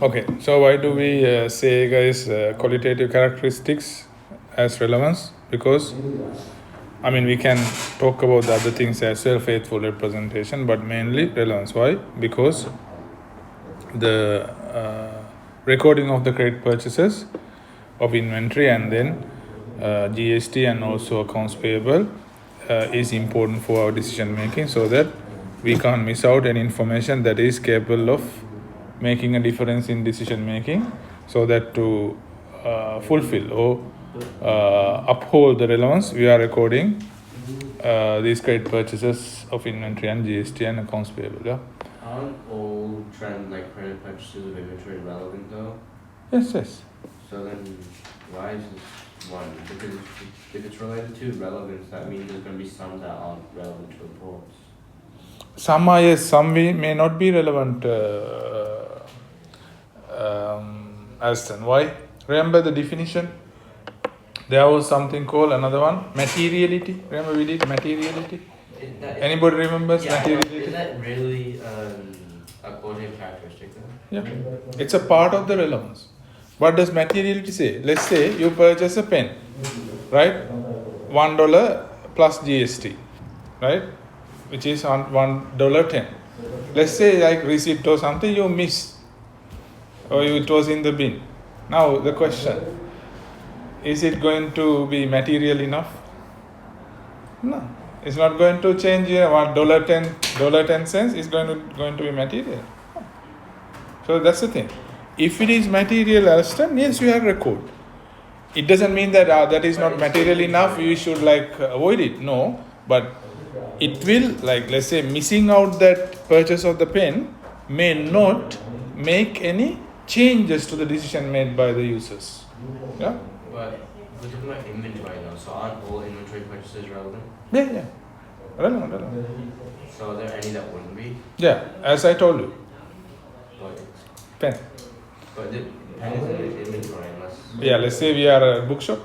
Okay, so why do we say guys qualitative characteristics as relevance? Because we can talk about the other things as well, faithful representation, but mainly relevance. Why? Because the recording of the credit purchases of inventory and then GST and also accounts payable is important for our decision making, so that we can't miss out any information that is capable of making a difference in decision making, so that to fulfill or uphold the relevance, we are recording these credit purchases of inventory and GST and accounts payable. Yeah. Aren't all credit purchases of inventory relevant though? Yes. So then, why is this one? Because if it's related to relevance, that means there's going to be some that aren't relevant to reports. Some are yes, some may not be relevant. Aston, why? Remember the definition? There was something called another one, materiality. Remember we did materiality? Anybody remembers materiality? Is that really a qualitative characteristic then? Yeah, it's a part of the relevance. What does materiality say? Let's say you purchase a pen, right? $1 plus GST, right? Which is on $1.10. Let's say like receipt or something you missed, or it was in the bin. Now the question, is it going to be material enough? No, it's not going to change. $1.10 is going to be material. So that's the thing. If it is material assistant, yes, you have record. It doesn't mean that that is not material enough, you should avoid it. No, but it will, let's say, missing out that purchase of the pen may not make any changes to the decision made by the users. Yeah? But we're talking about inventory now, so aren't all inventory purchases relevant? Yeah. Relevant. So are there any that wouldn't be? Yeah, as I told you. But, Pen. but the pen is in inventory unless. Yeah, let's say we are a bookshop.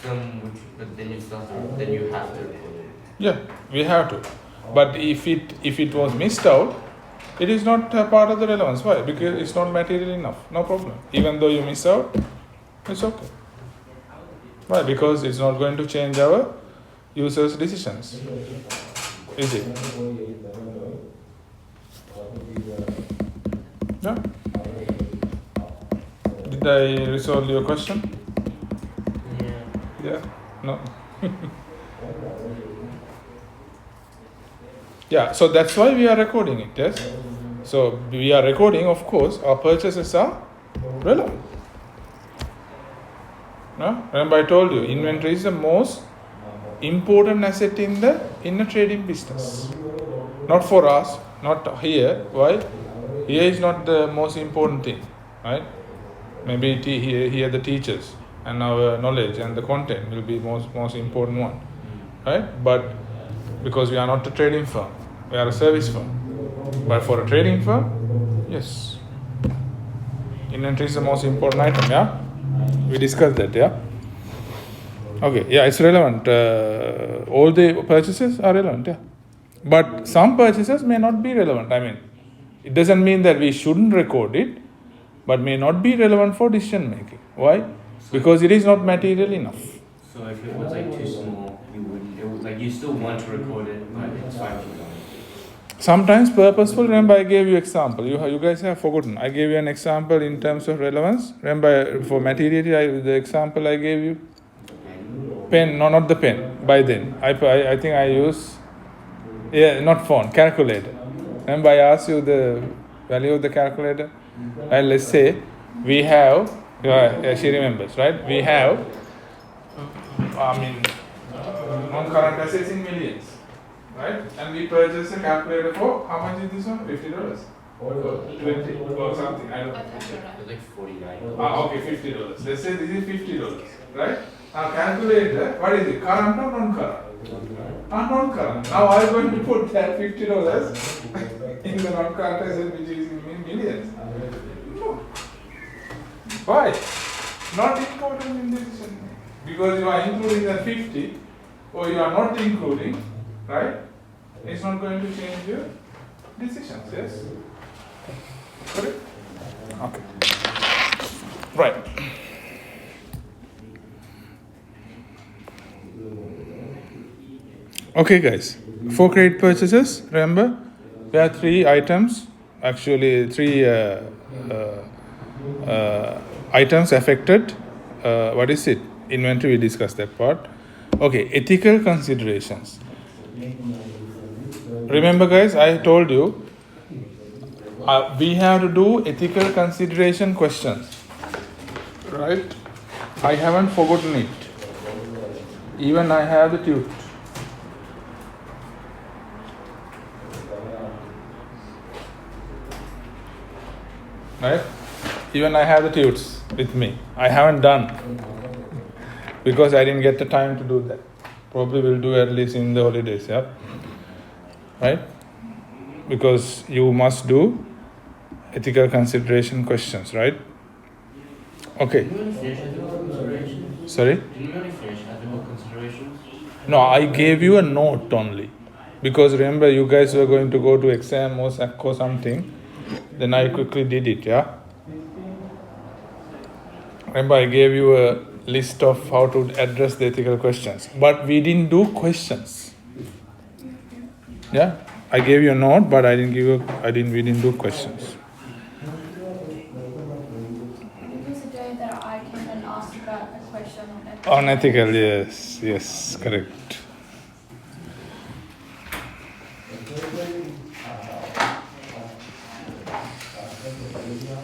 But then you still have to, then you have to record it. Yeah, we have to. But if it was missed out, it is not a part of the relevance. Why? Because it's not material enough. No problem. Even though you miss out, it's okay. Why? Because it's not going to change our users' decisions. Is it? Yeah. Did I resolve your question? Yeah. No. Yeah, so that's why we are recording it, yes? So we are recording, of course, our purchases are relevant. No? Remember I told you, inventory is the most important asset in the trading business. Not for us, not here. Why? Here is not the most important thing, right? Maybe here the teachers and our knowledge and the content will be most important one, right? But because we are not a trading firm, we are a service firm. But for a trading firm, yes, inventory is the most important item. Yeah, we discussed that. Yeah. Okay. Yeah, it's relevant. All the purchases are relevant. Yeah, but some purchases may not be relevant. I mean, it doesn't mean that we shouldn't record it, but may not be relevant for decision making. Why? Because it is not material enough. So if it was too small, you wouldn't. It was you still want to record it, but it's fine if you don't. Sometimes purposeful. Remember, I gave you example. You guys have forgotten. I gave you an example in terms of relevance. Remember, for materiality, the example I gave you. Pen, no, not the pen. By then, I think I use. Yeah, not phone, calculator. Remember, I asked you the value of the calculator. And let's say we have. She remembers, right? We have. Non-current assets in millions. Right? And we purchased a calculator for how much is this one? $50? Or 20 or something. I don't know. It's like 49. Okay, $50. Let's say this is $50, right? Now calculator, what is it? Current or non-current? Non-current. Now I'm going to put that $50 in the non-current asset which is in millions. No. Why? Not important in decision. Because you are including that 50 or you are not including, right? It's not going to change your decisions, yes? Correct? Okay. Right. Okay, guys. For credit purchases, remember, there are three items, actually three items affected. What is it? Inventory, we discussed that part. Okay, ethical considerations. Remember, guys, I told you we have to do ethical consideration questions, right? I haven't forgotten it. Even I have the tute. Right? Even I have the tutes with me. I haven't done because I didn't get the time to do that. Probably will do at least in the holidays, yeah? Right? Because you must do ethical consideration questions, right? Okay. Didn't you only finish ethical considerations? Sorry? Didn't you only finish ethical considerations? No, I gave you a note only. Because remember, you guys were going to go to exam or something. Then I quickly did it, yeah? Remember, I gave you a list of how to address the ethical questions. But we didn't do questions. Yeah? I gave you a note, but we didn't do questions. There's a day that I came and asked about a question on ethics. On ethical, yes, correct. What does that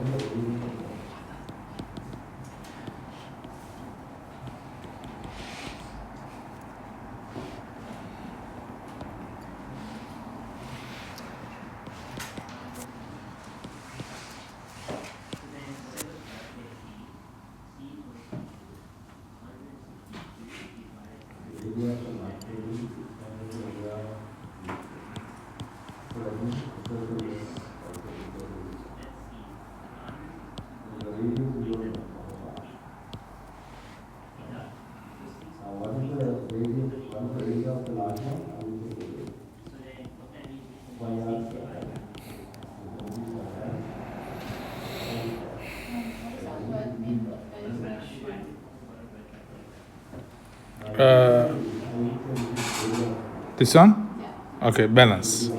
word mean? Uh, this one? Yeah. Okay, balance.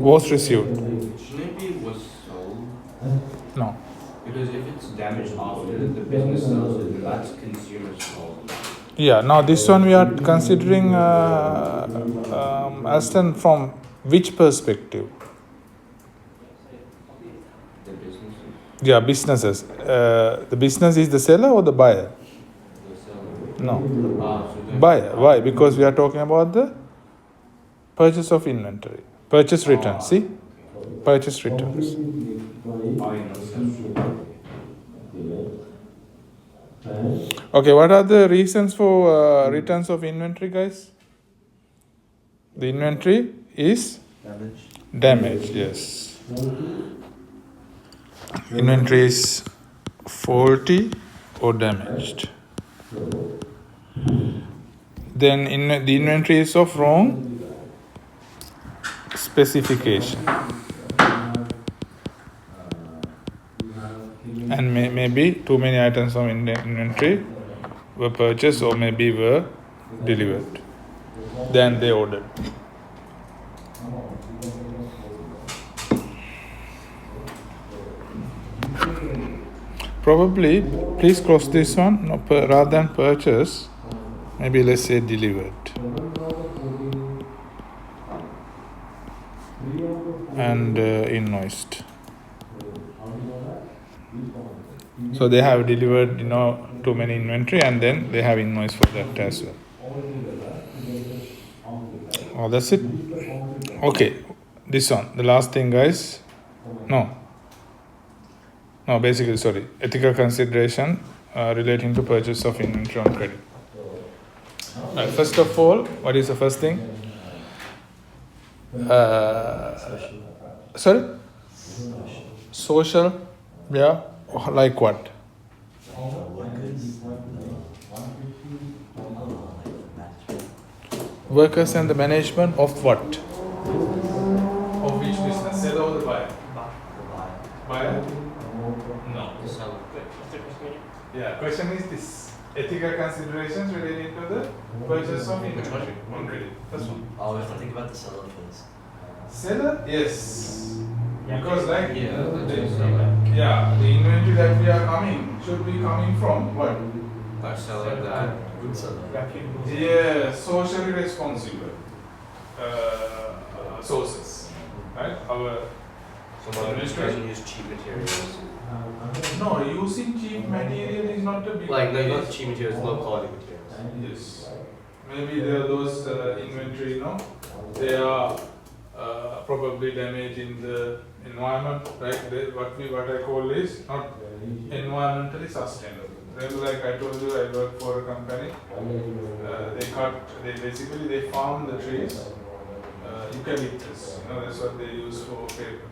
Was received. Shouldn't it be was sold? No. Because if it's damaged after the business sells it, then that's consumer's fault. Yeah, now this one we are considering Aston from Which perspective? The business, Yeah, businesses. The business is the seller or the buyer? the seller. No, So then. buyer. Why? Because we are talking about the purchase of inventory. Purchase returns. See? Purchase returns. Buying or selling. Okay, what are the reasons for returns of inventory, guys? The inventory is Damage. damaged, yes. Inventory is faulty or damaged. Then the inventory is of wrong specification. And maybe too many items of inventory were purchased or maybe were delivered than they ordered. Probably, please cross this one, no, rather than purchase, maybe let's say delivered. And invoiced. So they have delivered, too many inventory and then they have invoice for that as well. Oh, that's it. Okay, this one, the last thing, guys. No, basically, sorry. Ethical consideration relating to purchase of inventory on credit. Right, first of all, what is the first thing? Sorry? Social, yeah, like what? Workers and the management of what? Of which business? Seller or the buyer? Buyer? No. The seller. What's the question? Yeah, question is this. Ethical considerations relating to the purchase of inventory on credit. First one. Oh, we have to think about the seller first. Seller? Yes. Because like Yeah, the the inventory that we are coming should be coming from what? seller that. Good seller. Yeah, socially responsible sources, right? Our Someone who doesn't use cheap materials. no, using cheap material is not a big Like, no, not case. cheap materials, low quality materials. Yes, maybe there are those inventory, they are probably damaging the environment, right? What I call is not environmentally sustainable. Then, like I told you, I work for a company. They farm the trees, eucalyptus. That's what they use for paper.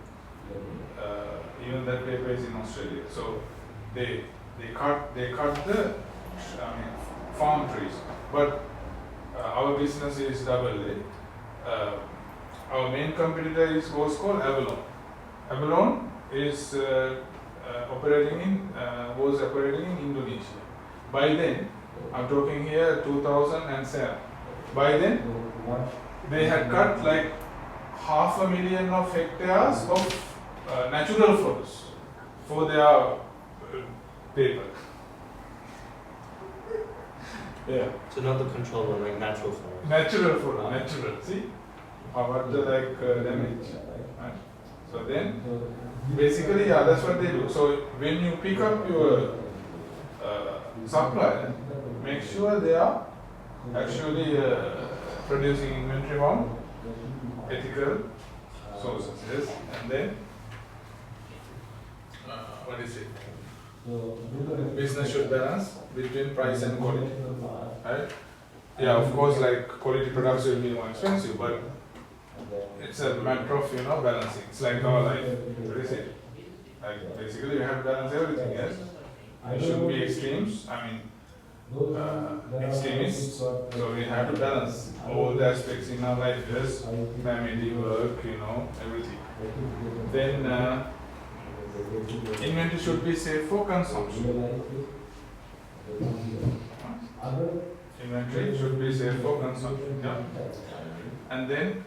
Even that paper is in Australia. So they cut the farm trees. But our business is double A. Our main competitor was called Avalon. Avalon is was operating in Indonesia. By then, I'm talking here 2007. By then, they had cut like 500,000 of hectares of natural forests for their paper. Yeah. So not the controlled one, like natural forest. Natural food, natural. See, what the damage. Right? So then, basically, that's what they do. So when you pick up your supplier, make sure they are actually producing inventory from ethical sources. Yes, and then what is it? Business should balance between price and quality, right? Yeah, of course, like quality products will be more expensive, but it's a matter of balancing. It's like our life. What is it? Like basically, you have to balance everything. Yes, there shouldn't be extremes. Extremists. So we have to balance all the aspects in our life. Yes, family, work, everything. Then. Inventory should be safe for consumption. Inventory should be safe for consumption. Yeah. And then,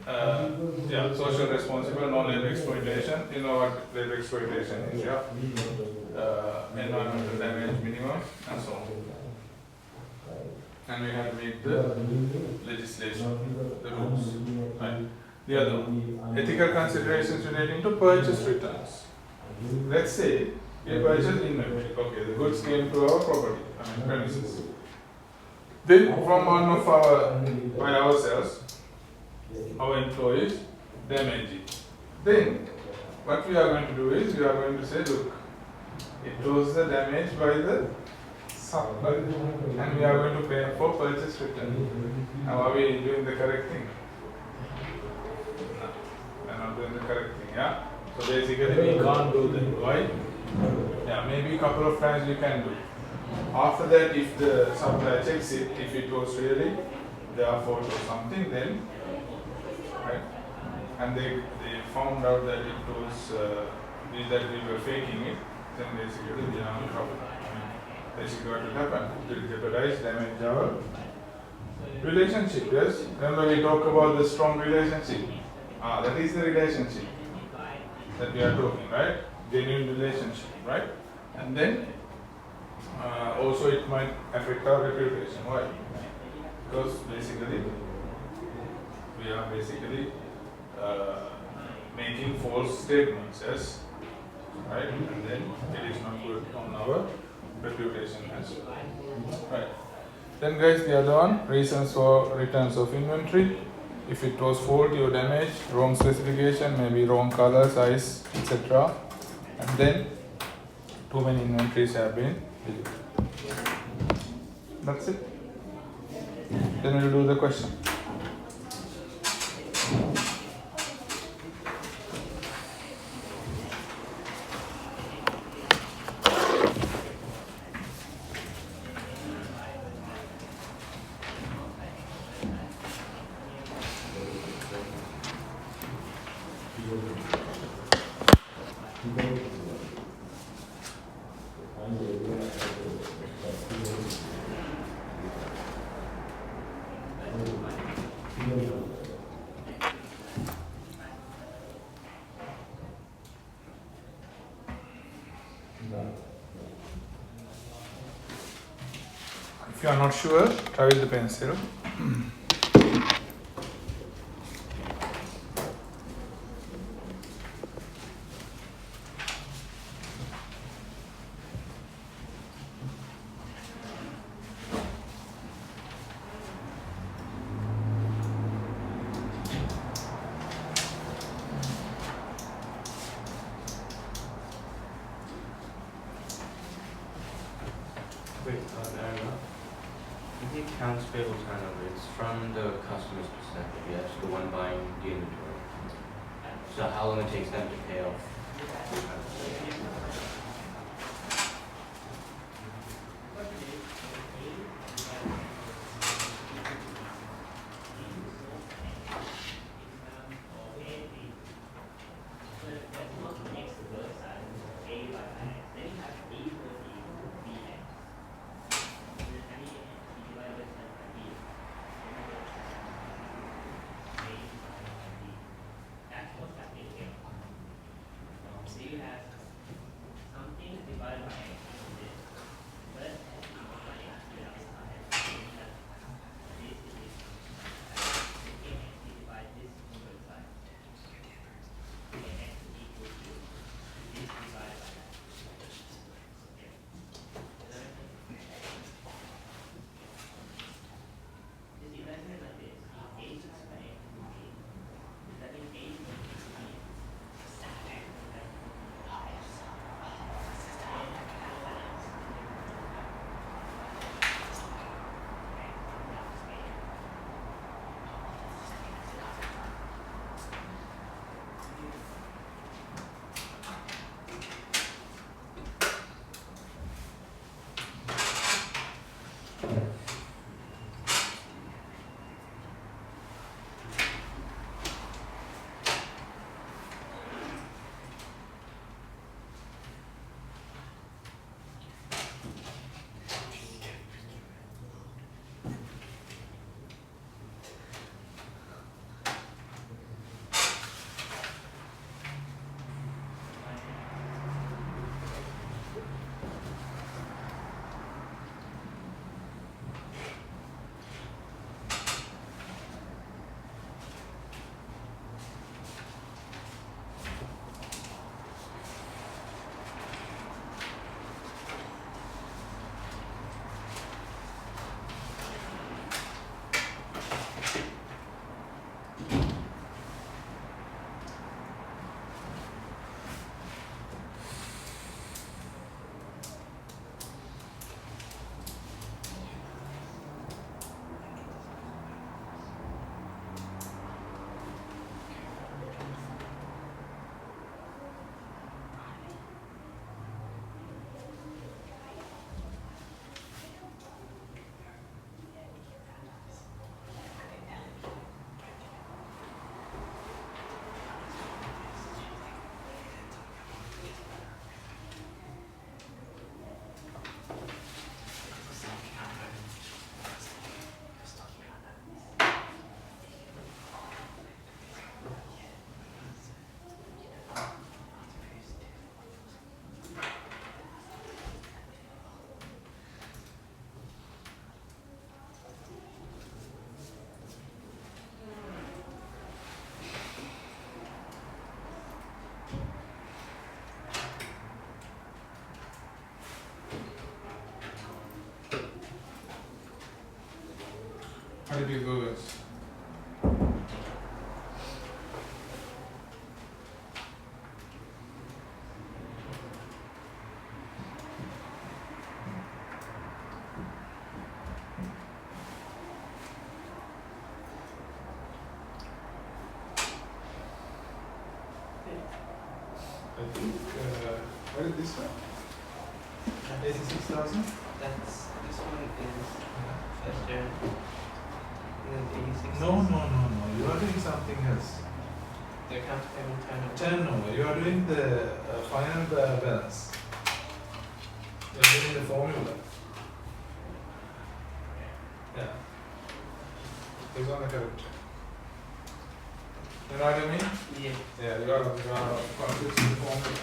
social responsible, no labor exploitation. You know what labor exploitation is, yeah? Environmental damage minimum, and so on. And we have to make the legislation, the rules, right? The other one, ethical considerations relating to purchase returns. Let's say we purchase inventory. Okay, the goods came to our property, premises. Then from one of our, by ourselves, our employees damage it. Then what we are going to do is we are going to say, look, it was the damage by the supplier and we are going to pay for purchase return. Now are we doing the correct thing? No, we are not doing the correct thing, yeah? So basically we can't do that. Why? Yeah, maybe a couple of times we can do. After that, if the supplier checks it, if it was really their fault or something, then, right? And they found out that it was, that we were faking it, then basically we are in trouble. Basically what will happen? It will jeopardize, damage our relationship, yes? Remember we talk about the strong relationship. That is the relationship that we are talking, right? Genuine relationship, right? And then also it might affect our reputation. Why? Because basically we are basically making false statements, yes? Right? And then it is not good on our reputation as well. Right. Then guys, the other one, reasons for returns of inventory. If it was faulty or damaged, wrong specification, maybe wrong color, size, etc. And then too many inventories have been delivered. That's it. Then we'll do the question. If you are not sure, try with the pencil. Wait, the accounts payable turnover, it's from the customer's perspective, yes, the one buying the inventory. So how long it takes them to pay off? How did you go, guys? I think, what is this one? 86,000? That's this one is first year. And then 86. No. You are doing something else. The accounts payable turnover. Turnover. You are doing the final balance. You are doing the formula. Yeah. It's on the correct. You know what I mean? Yeah. Yeah, you are confusing the formula.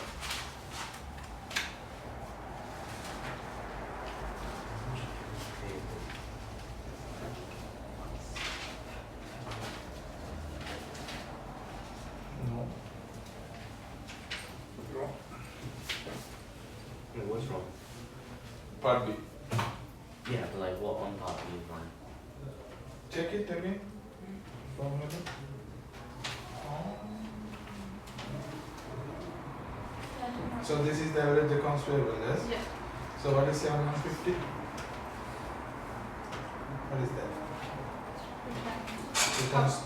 No. Wrong. Wait, what's wrong? Part B. Yeah, but like what on part B is wrong? Check it again. Formula. So this is the average accounts payable, yes? Yeah. So what is 750? What is that? Returns.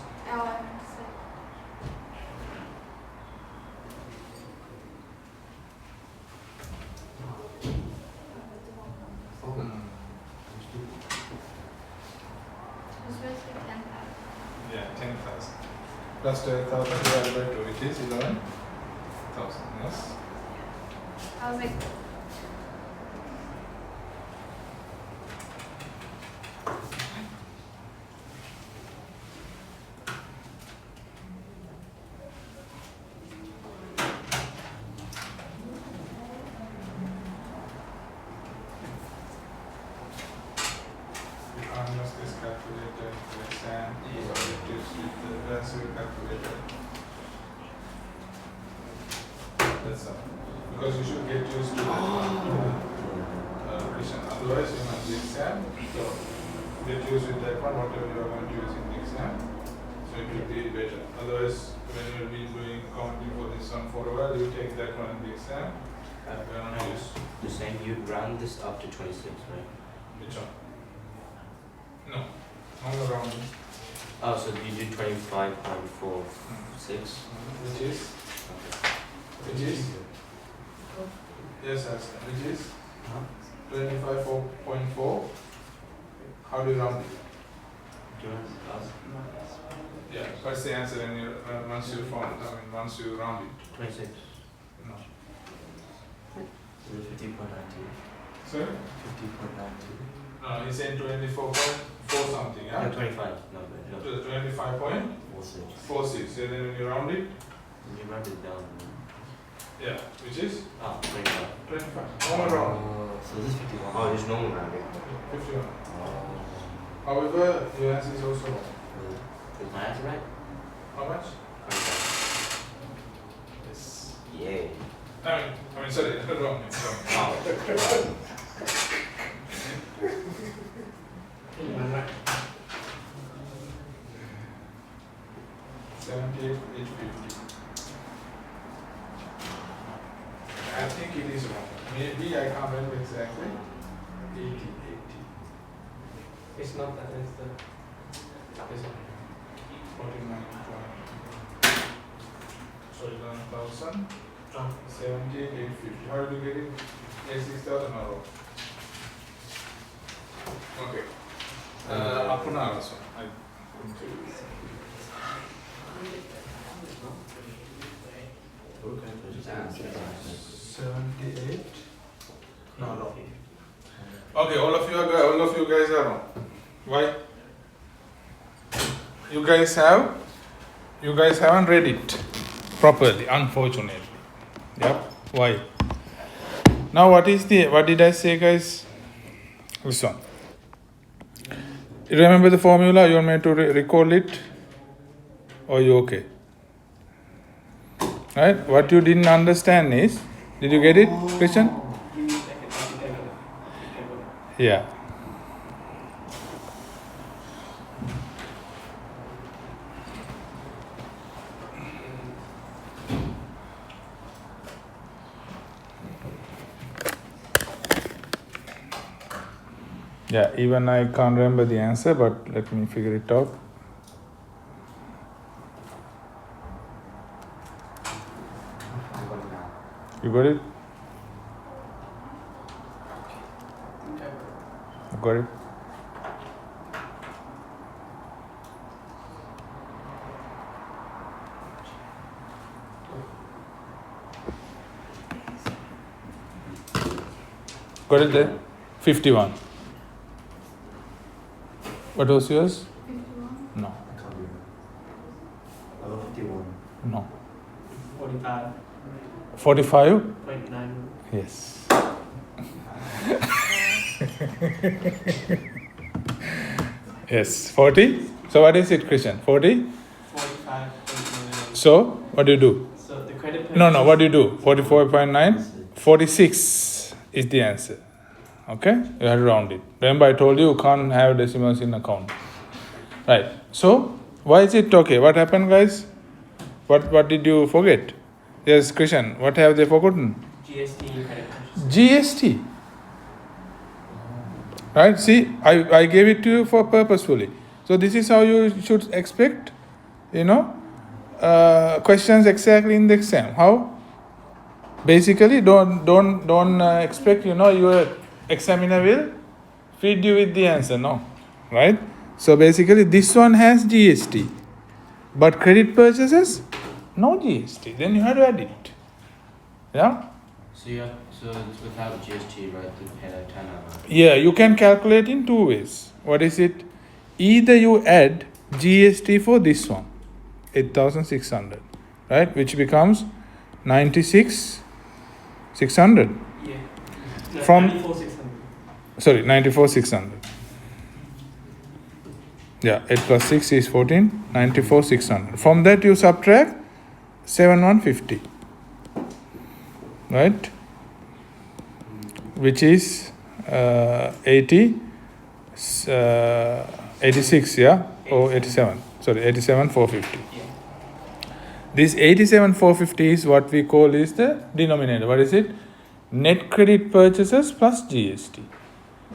Yeah, 10,000. Plus 12,000 divided by 2, which is 11,000, yes? I was like, You can't use this calculator to exam, so it is with the relative calculator. That's all. Because you should get used to vision. Otherwise, you might be exam. So get used with that one, whatever you are going to use in the exam. So it will be better. Otherwise, when you will be doing accounting for this one for a while, you take that one in the exam. And we are not use The same, you'd round this up to 26, right? which one? No, all around. Oh, so you did 25.46. Which is? Which is? Yes, that's which is 25.4. How do you round it? Do you want to ask? Yeah, what's the answer when you once you once you round it? 26. No. 50.92. Sorry? 50.92. No, he's saying 24.4 something, No, yeah? 25. No, no. 25.46. So then when you round it, You round it down. yeah, which is Ah, 25. 25. Normal round. So this is 51. Oh, just normal rounding. 51. Oh. However, your answer is also wrong. Is my answer right? How much? 25. Yes. Yay. I mean, sorry, wrong. It's wrong. Oh. 78,850. I think it is wrong. Maybe I can't remember exactly. 80. It's not that, it's the. Yes, 49. So 11,000. 78,850. How did you get it? 86,000 or wrong? Okay. Apuna also. I couldn't do it. 78. No, no. Okay, all of you guys are wrong. Why? You guys haven't read it properly, unfortunately. Yep. Why? Now what did I say, guys? This one. You remember the formula? You want me to recall it? Or you okay? Right? What you didn't understand is, did you get it, Christian? Yeah. Yeah, even I can't remember the answer, but let me figure it out. I got it now. You got it? You got it? Got it there? 51. What was yours? 51. No. I can't remember. I got 51. No. 45.9. 45? Yes. Yes. 40? So what is it, Christian? 40? 45.9. So what do you do? So the credit No, what do you do? 44.9? 46 is the answer. Okay? You have to round it. Remember I told you can't have decimals in account. Right. So why is it okay? What happened, guys? What did you forget? Yes, Christian, what have they forgotten? GST credit purchase. GST. Right? See, I gave it to you for purposefully. So this is how you should expect, questions exactly in the exam. How? Basically, don't expect, your examiner will feed you with the answer. No, right? So basically, this one has GST, but credit purchases, no GST. Then you have to add it. Yeah. So it's without GST, right? The pay like 10 hours. Yeah, you can calculate in two ways. What is it? Either you add GST for this one, 8,600, right? Which becomes 96,600. Yeah. From- 94,600. Sorry, 94,600. Yeah, 8 plus 6 is 14, 94,600. From that you subtract 7,150, right? Which is 86, yeah? Or 87. Sorry, 87,450. Yeah. This 87,450 is what we call is the denominator. What is it? Net credit purchases plus GST.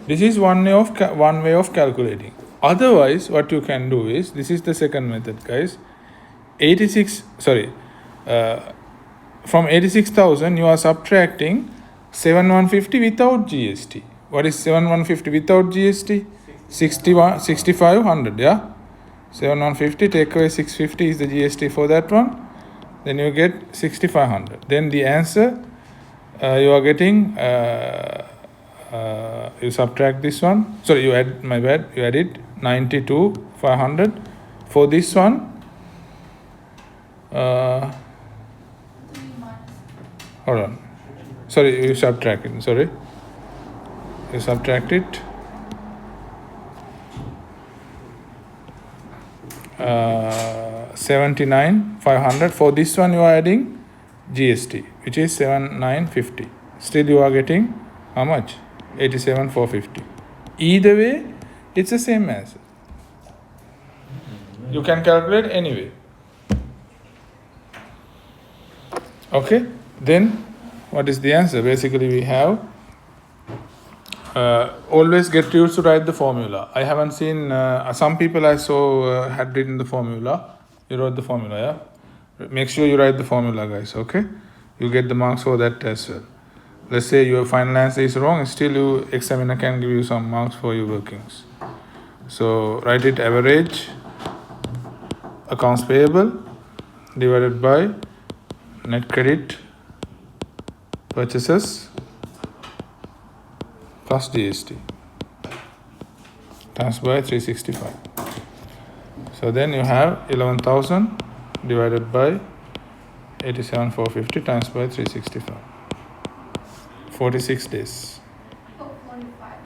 This is one way of calculating. Otherwise, what you can do is, this is the second method, guys. From 86,000, you are subtracting 7,150 without GST. What is 7,150 without GST? 6,500, yeah? 7,150, take away 650 is the GST for that one. Then you get 6,500. Then the answer, you are getting, you subtract this one. Sorry, you add, my bad, you add it, 92,500. For this one, 3 months. hold on. Sorry, you subtract it. Sorry. You subtract it. 79,500. For this one, you are adding GST, which is 7,950. Still, you are getting how much? 87,450. Either way, it's the same answer. You can calculate anyway. Okay. Then, what is the answer? Basically, we have always get used to write the formula. I haven't seen some people I saw had written the formula. You wrote the formula, yeah? Make sure you write the formula, guys. Okay, you get the marks for that as well. Let's say your final answer is wrong, still you examiner can give you some marks for your workings. So write it: average accounts payable divided by net credit purchases plus GST times by 365. So then you have 11,000 divided by 87,450 times by 365. 46 days. Oh, 45 days.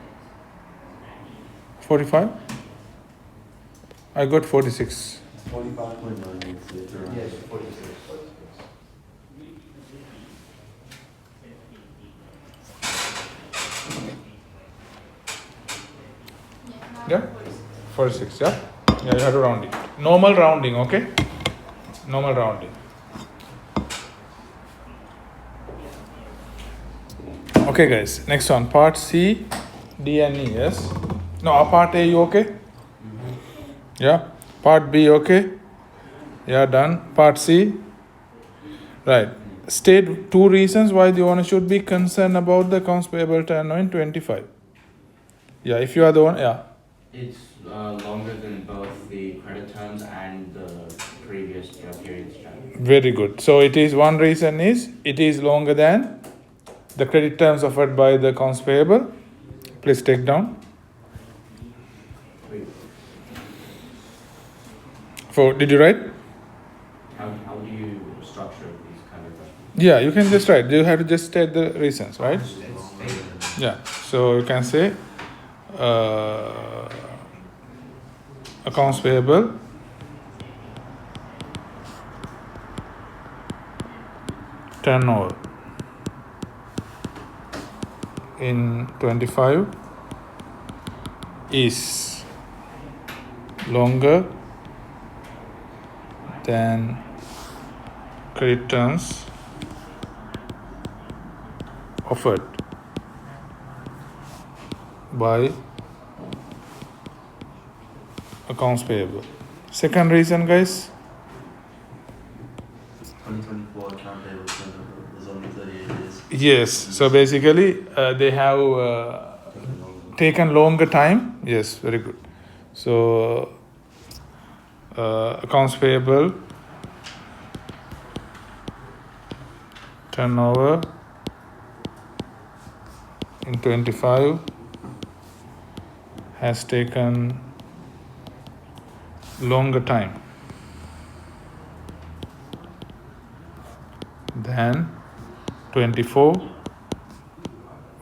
45? I got 46. 45.9 is later on. Yes, 46. Yeah? 46, yeah? Yeah, you have to round it. Normal rounding, okay? Normal rounding. Okay, guys. Next one. Part C, D and E, yes? No, part A, you okay? Yeah. Part B, okay? Yeah, done. Part C. Right. State 2 reasons why the owner should be concerned about the accounts payable turnover in 25. Yeah, if you are the one, yeah. It's longer than both the credit terms and the previous periods chart. Very good. So it is one reason is it is longer than the credit terms offered by the accounts payable. Please take down. Wait, Did you write? how do you structure these kind of questions? Yeah, you can just write. You have to just state the reasons, right? It's stated. Yeah. So you can say accounts payable turnover in 25 is longer than credit terms offered by accounts payable. Second reason, guys. 2024 account payable turnover was only 38 days. Yes. So basically, they have taken longer time. Yes, very good. So accounts payable turnover in 25 has taken longer time than 24,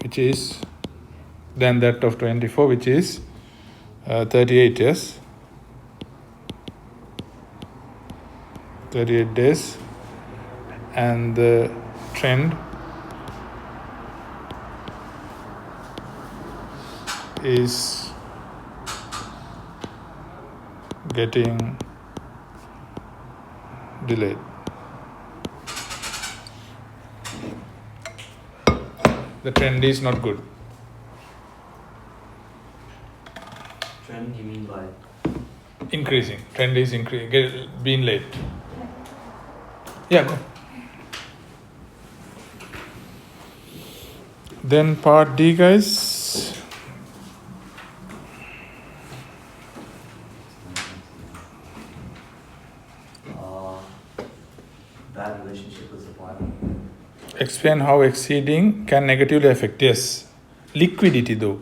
which is than that of 24, which is 38 years, 38 days, and the trend is getting delayed. The trend is not good. Trend, you mean by? Increasing. Trend is increasing. Being late. Yeah, go. Then part D, guys. Bad relationship with supplier. Explain how exceeding can negatively affect. Yes. Liquidity though.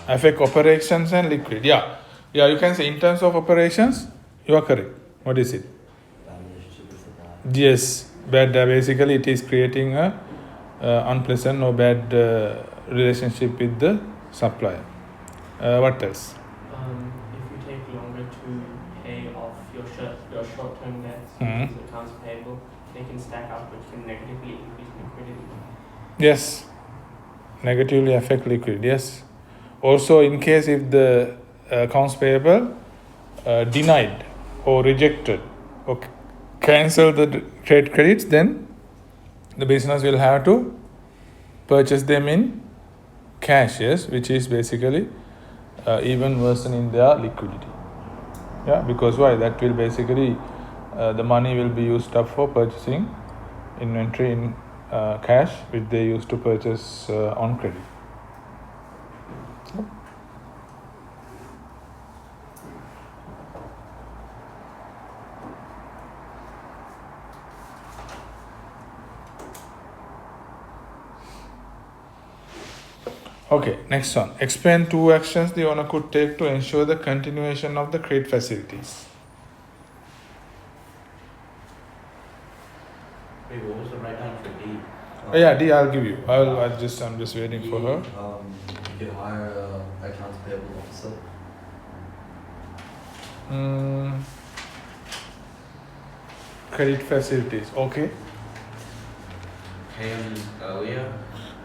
Affect operations and liquid. Yeah. Yeah, you can say in terms of operations, you are correct. What is it? Bad relationship with supplier. Yes. Bad. Basically, it is creating a unpleasant or bad relationship with the supplier. What else? If you take longer to pay off your short-term debts, Mhm. which is accounts payable, they can stack up, which can negatively increase liquidity. Yes. Negatively affect liquid. Yes. Also, in case if the accounts payable denied or rejected or cancel the trade credits, then the business will have to purchase them in cash. Yes, which is basically even worsening their liquidity. Yeah, because why? That will basically the money will be used up for purchasing inventory in cash, which they used to purchase on credit. Okay, next one. Explain 2 actions the owner could take to ensure the continuation of the credit facilities. Wait, what was the write down for D? Yeah, D, I'll give you. I'm just waiting for her. You could hire a accounts payable officer. Credit facilities. Okay. Pay them earlier.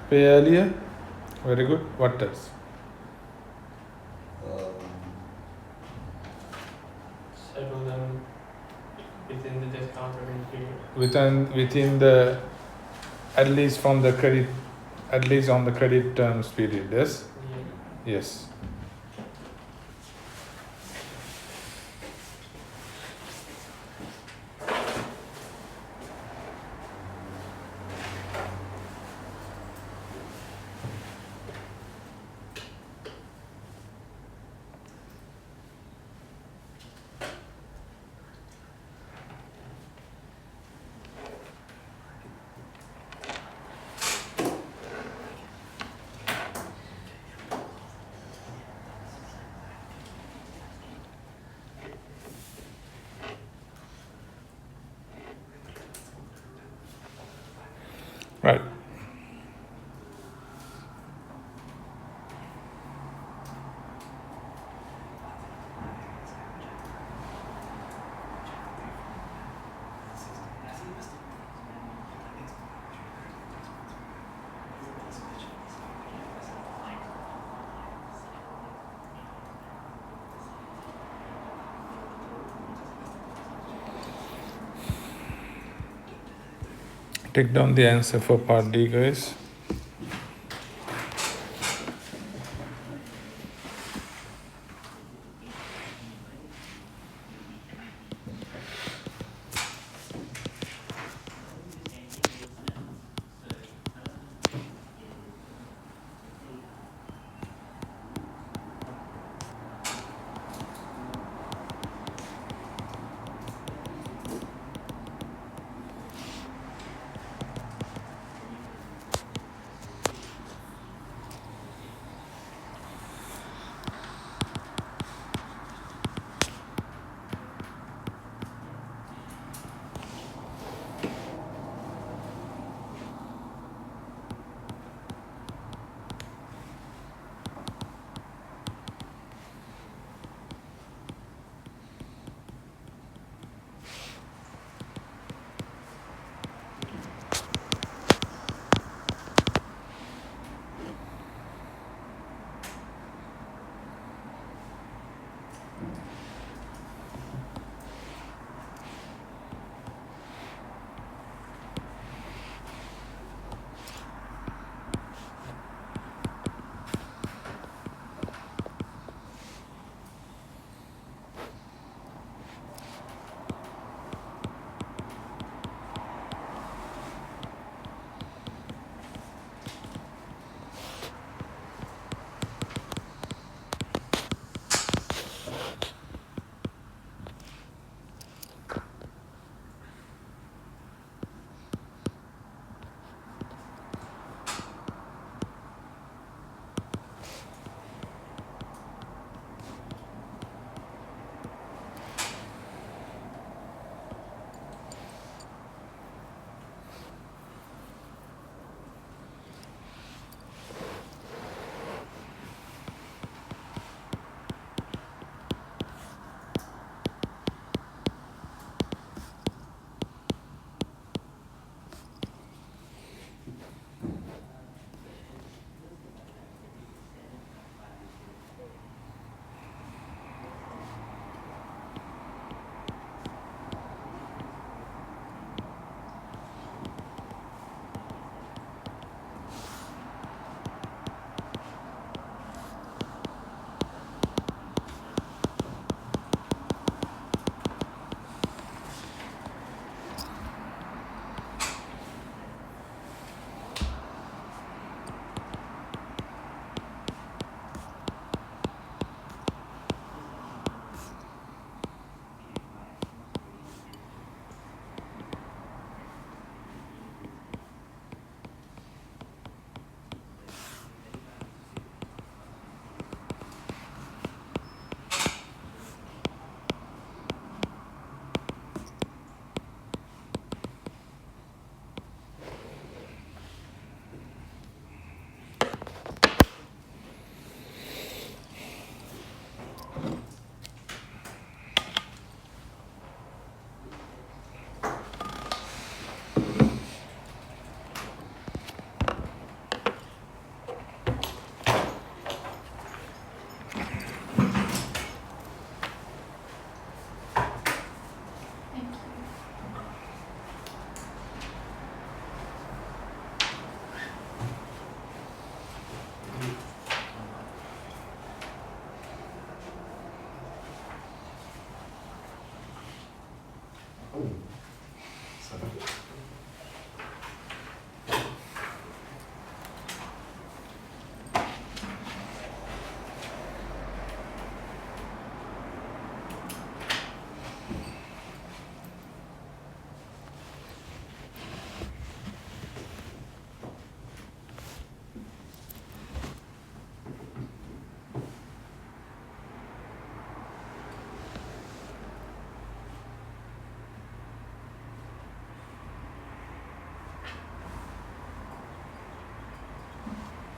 Pay earlier. Very good. What else? Settle them within the discount revenue period. Within the at least on the credit terms period. Yes. Yeah. Yes. Right. Take down the answer for part D, guys.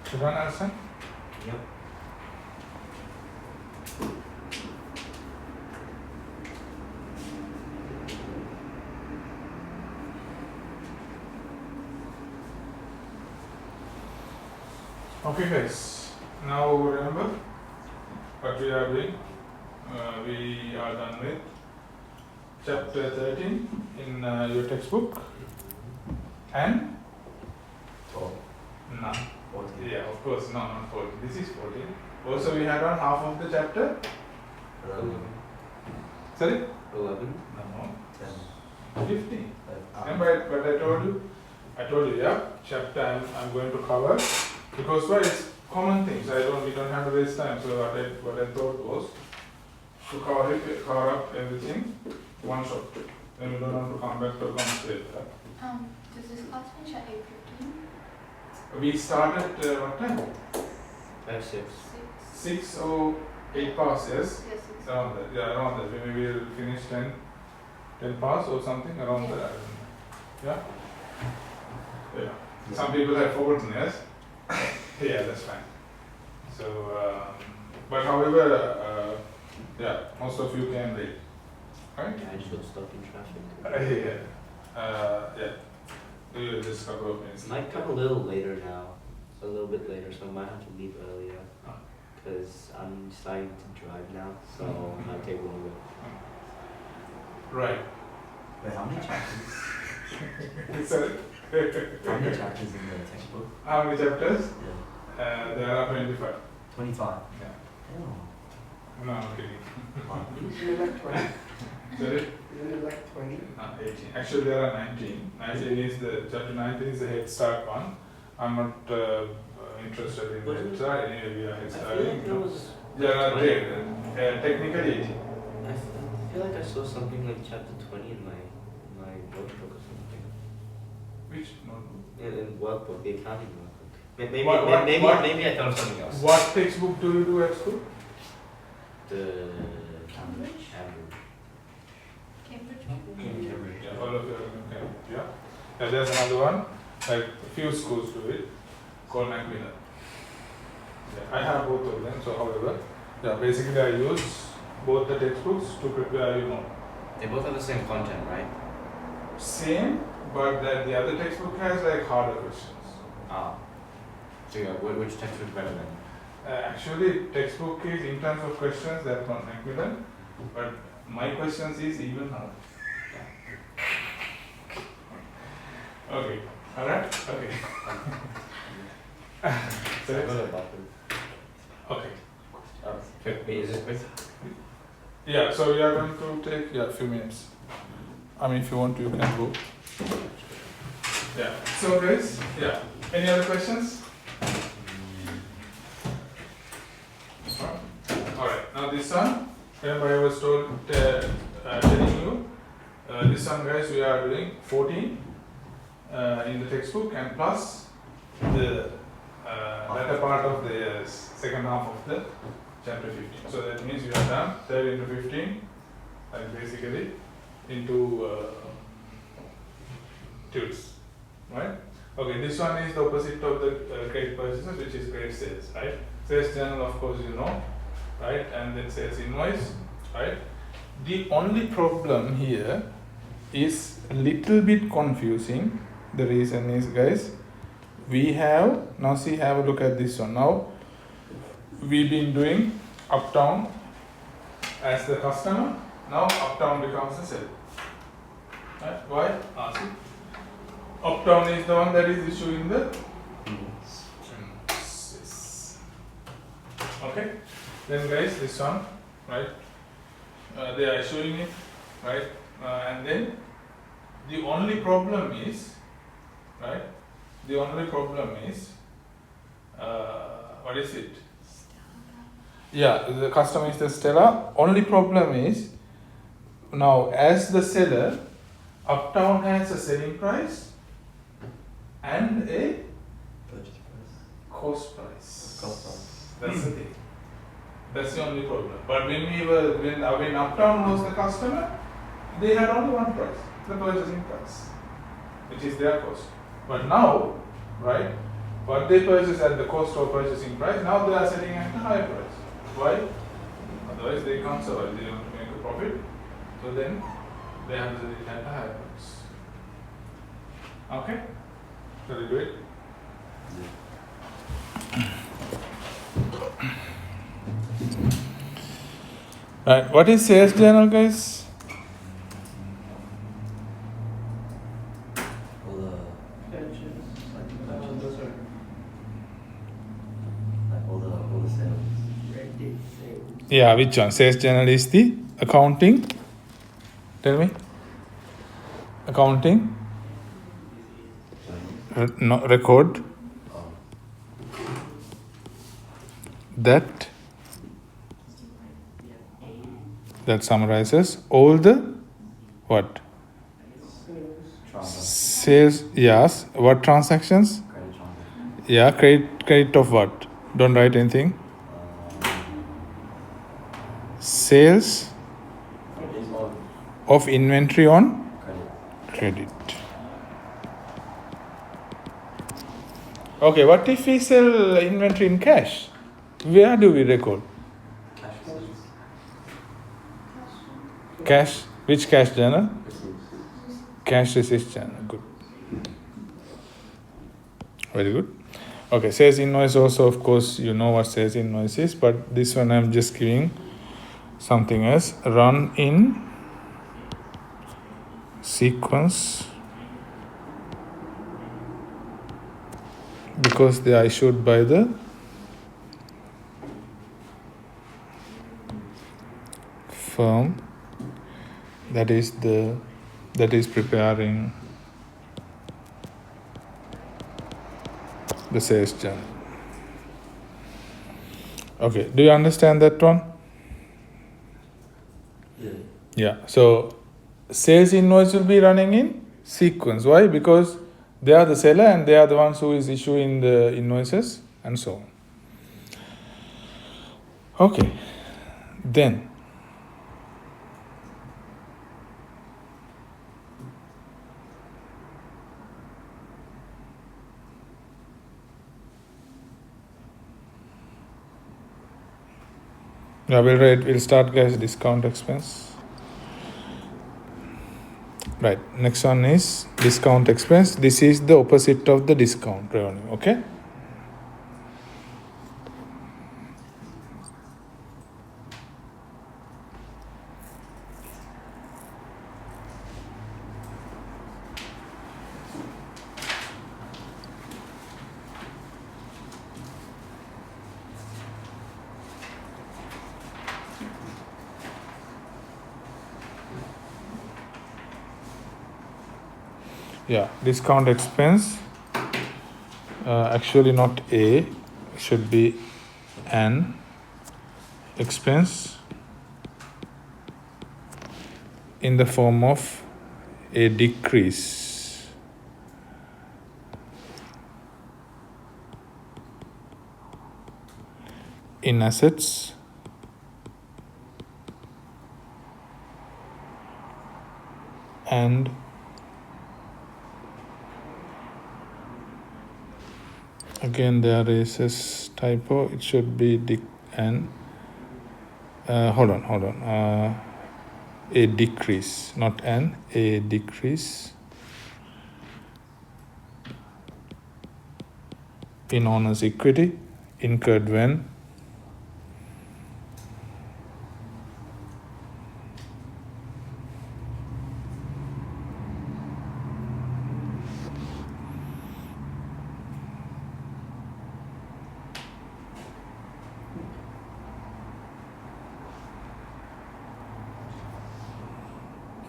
Shivan, Alson? Yep. Okay guys, now remember what we are doing. We are done with chapter 13 in your textbook and 12, no, 14. yeah, of course, no, not 14. This is 14. Also, we had on half of the chapter. 11, Sorry? 11. No, 10. 15. Like, Remember what I told you? I told you, yeah, chapter I'm going to cover because why it's common things. We don't have to waste time. So what I thought was to cover up everything one shot. Then we don't have to come back to concentrate. Does this class finish at 8:15? We started what time? 5, 6. 6. 6 or 8 past, yes? Yes, 6. Around that, yeah, around that. Maybe we'll finish 10 past or something around Yeah. that. I don't know. Yeah? Yeah. Some people have forgotten, yes? Yeah, that's fine. So, but however, yeah, most of you can read, right? Yeah, I just got stuck in traffic. Yeah. You just couple of minutes. It might come a little later now. It's a little bit later, so I might have to leave earlier. Ah. Because I'm deciding to drive now, so it might take longer. Right. wait, how many chapters? So, How many chapters in the textbook? how many chapters? Yeah. There are 25. 25. Yeah. Oh. No, I'm kidding. Wow. Isn't it like 20? Sorry? Isn't it like 20? 18. Actually, there are 19. 19 is chapter 19 is the head start one. I'm not interested in the Wasn't head it? start. Anyway, we are I head feel starting. like there was. There are 20. technically 18. I feel like I saw something like chapter 20 in my notebook or something. Which notebook? In workbook, the accounting workbook. Maybe What- maybe I thought of something else. What textbook do you do at school? The Cambridge? Cambridge one? Cambridge. Yeah, all of you are in Cambridge. Yeah. Yeah, there's another one. Like few schools do it, called Macmillan. Yeah, I have both of them. So, however, yeah, basically I use both the textbooks to prepare. They both have the same content, right? Same, but that the other textbook has like harder questions. Ah. So yeah, which textbook is better then? Actually, textbook is in terms of questions that's not Macmillan, but my questions is even harder. Okay, alright? Okay. So I got a buffer. Okay. Wait, is it quick? Yeah, so we are going to take a few minutes. I mean, if you want to, you can go. Yeah. So guys, yeah. Any other questions? Alright, now this one, remember I was telling you, this one guys we are doing 14 in the textbook and plus the latter part of the second half of the chapter 15. So that means we have done 30 into 15, like basically into tubes, right? Okay, this one is the opposite of the credit purchases, which is credit sales, right? Sales journal, of course, you know, right? And then sales invoice, right? The only problem here is a little bit confusing. The reason is, guys, we have, now see, have a look at this one. Now, we've been doing Uptown as the customer. Now, Uptown becomes the seller. Right? Why? Ask it. Uptown is the one that is issuing the invoices. Okay? Then guys, this one, right? They are issuing it, right? And then the only problem is, right? The only problem is, what is it? Yeah, the customer is the seller. Only problem is, now as the seller, Uptown has a selling price and a Purchase price. cost price. Cost price. That's the thing. That's the only problem. But when Uptown was the customer, they had only one price, the purchasing price, which is their cost. But now, right, what they purchase at the cost of purchasing price, now they are selling at a higher price. Why? Otherwise they can't survive, they want to make a profit, so then they have to sell it at a higher price. Okay? Shall we do it? Right, what is sales journal, guys? All the Those are like all the sales. red date sales. Yeah, which one? Sales journal is the accounting. Tell me. Accounting. No, record Oh, that summarizes all the what? transaction, Sales, yes. What transactions? credit transaction. Yeah, credit of what? Don't write anything. Sales Is all of inventory on credit. credit. Okay, what if we sell inventory in cash? Where do we record? Cash receipts. Cash, which cash journal? Receipts. Cash receipt journal, good. Very good. Okay, sales invoice also, of course, you know what sales invoice is, but this one I'm just giving something else. Run in sequence because they are issued by the firm that is preparing the sales journal. Okay, do you understand that one? Yeah. Yeah, so sales invoice will be running in sequence. Why? Because they are the seller and they are the ones who is issuing the invoices and so on. Okay, then yeah, we'll start, guys. Discount expense. Right, next one is discount expense. This is the opposite of the discount revenue. Okay. Yeah, discount expense. Actually, not A, should be an expense in the form of a decrease in assets and again there is a typo, it should be hold on, a decrease, not a decrease in owner's equity incurred when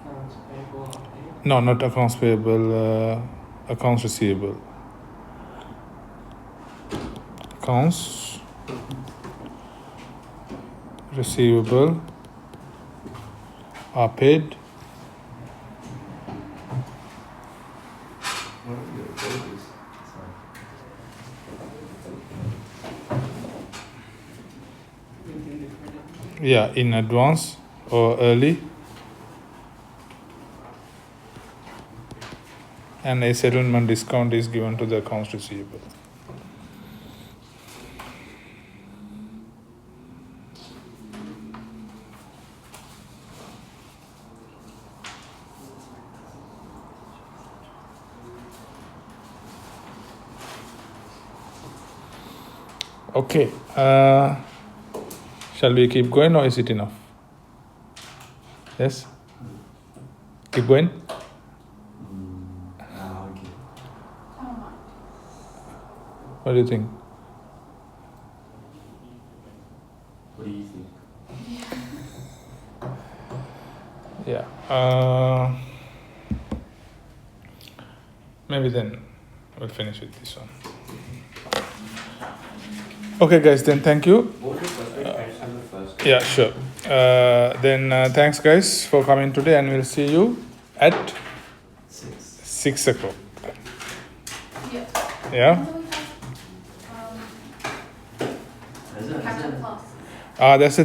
Accounts payable update. no, not accounts payable, accounts receivable. Accounts receivable are paid What are your apologies? Sorry. Within the credit. yeah in advance or early, and a settlement discount is given to the accounts receivable. Okay. Shall we keep going or is it enough? Yes? Keep going? Okay. I don't mind. What do you think? What do you think? Yeah. Maybe then we'll finish with this one. Okay, guys, then thank you. What was the first one? Can I just have the first? Yeah, sure. Then thanks, guys, for coming today, and we'll see you at 6 o'clock. Yeah. Yeah? When do we have, Is it? catch-up class? That's the thing.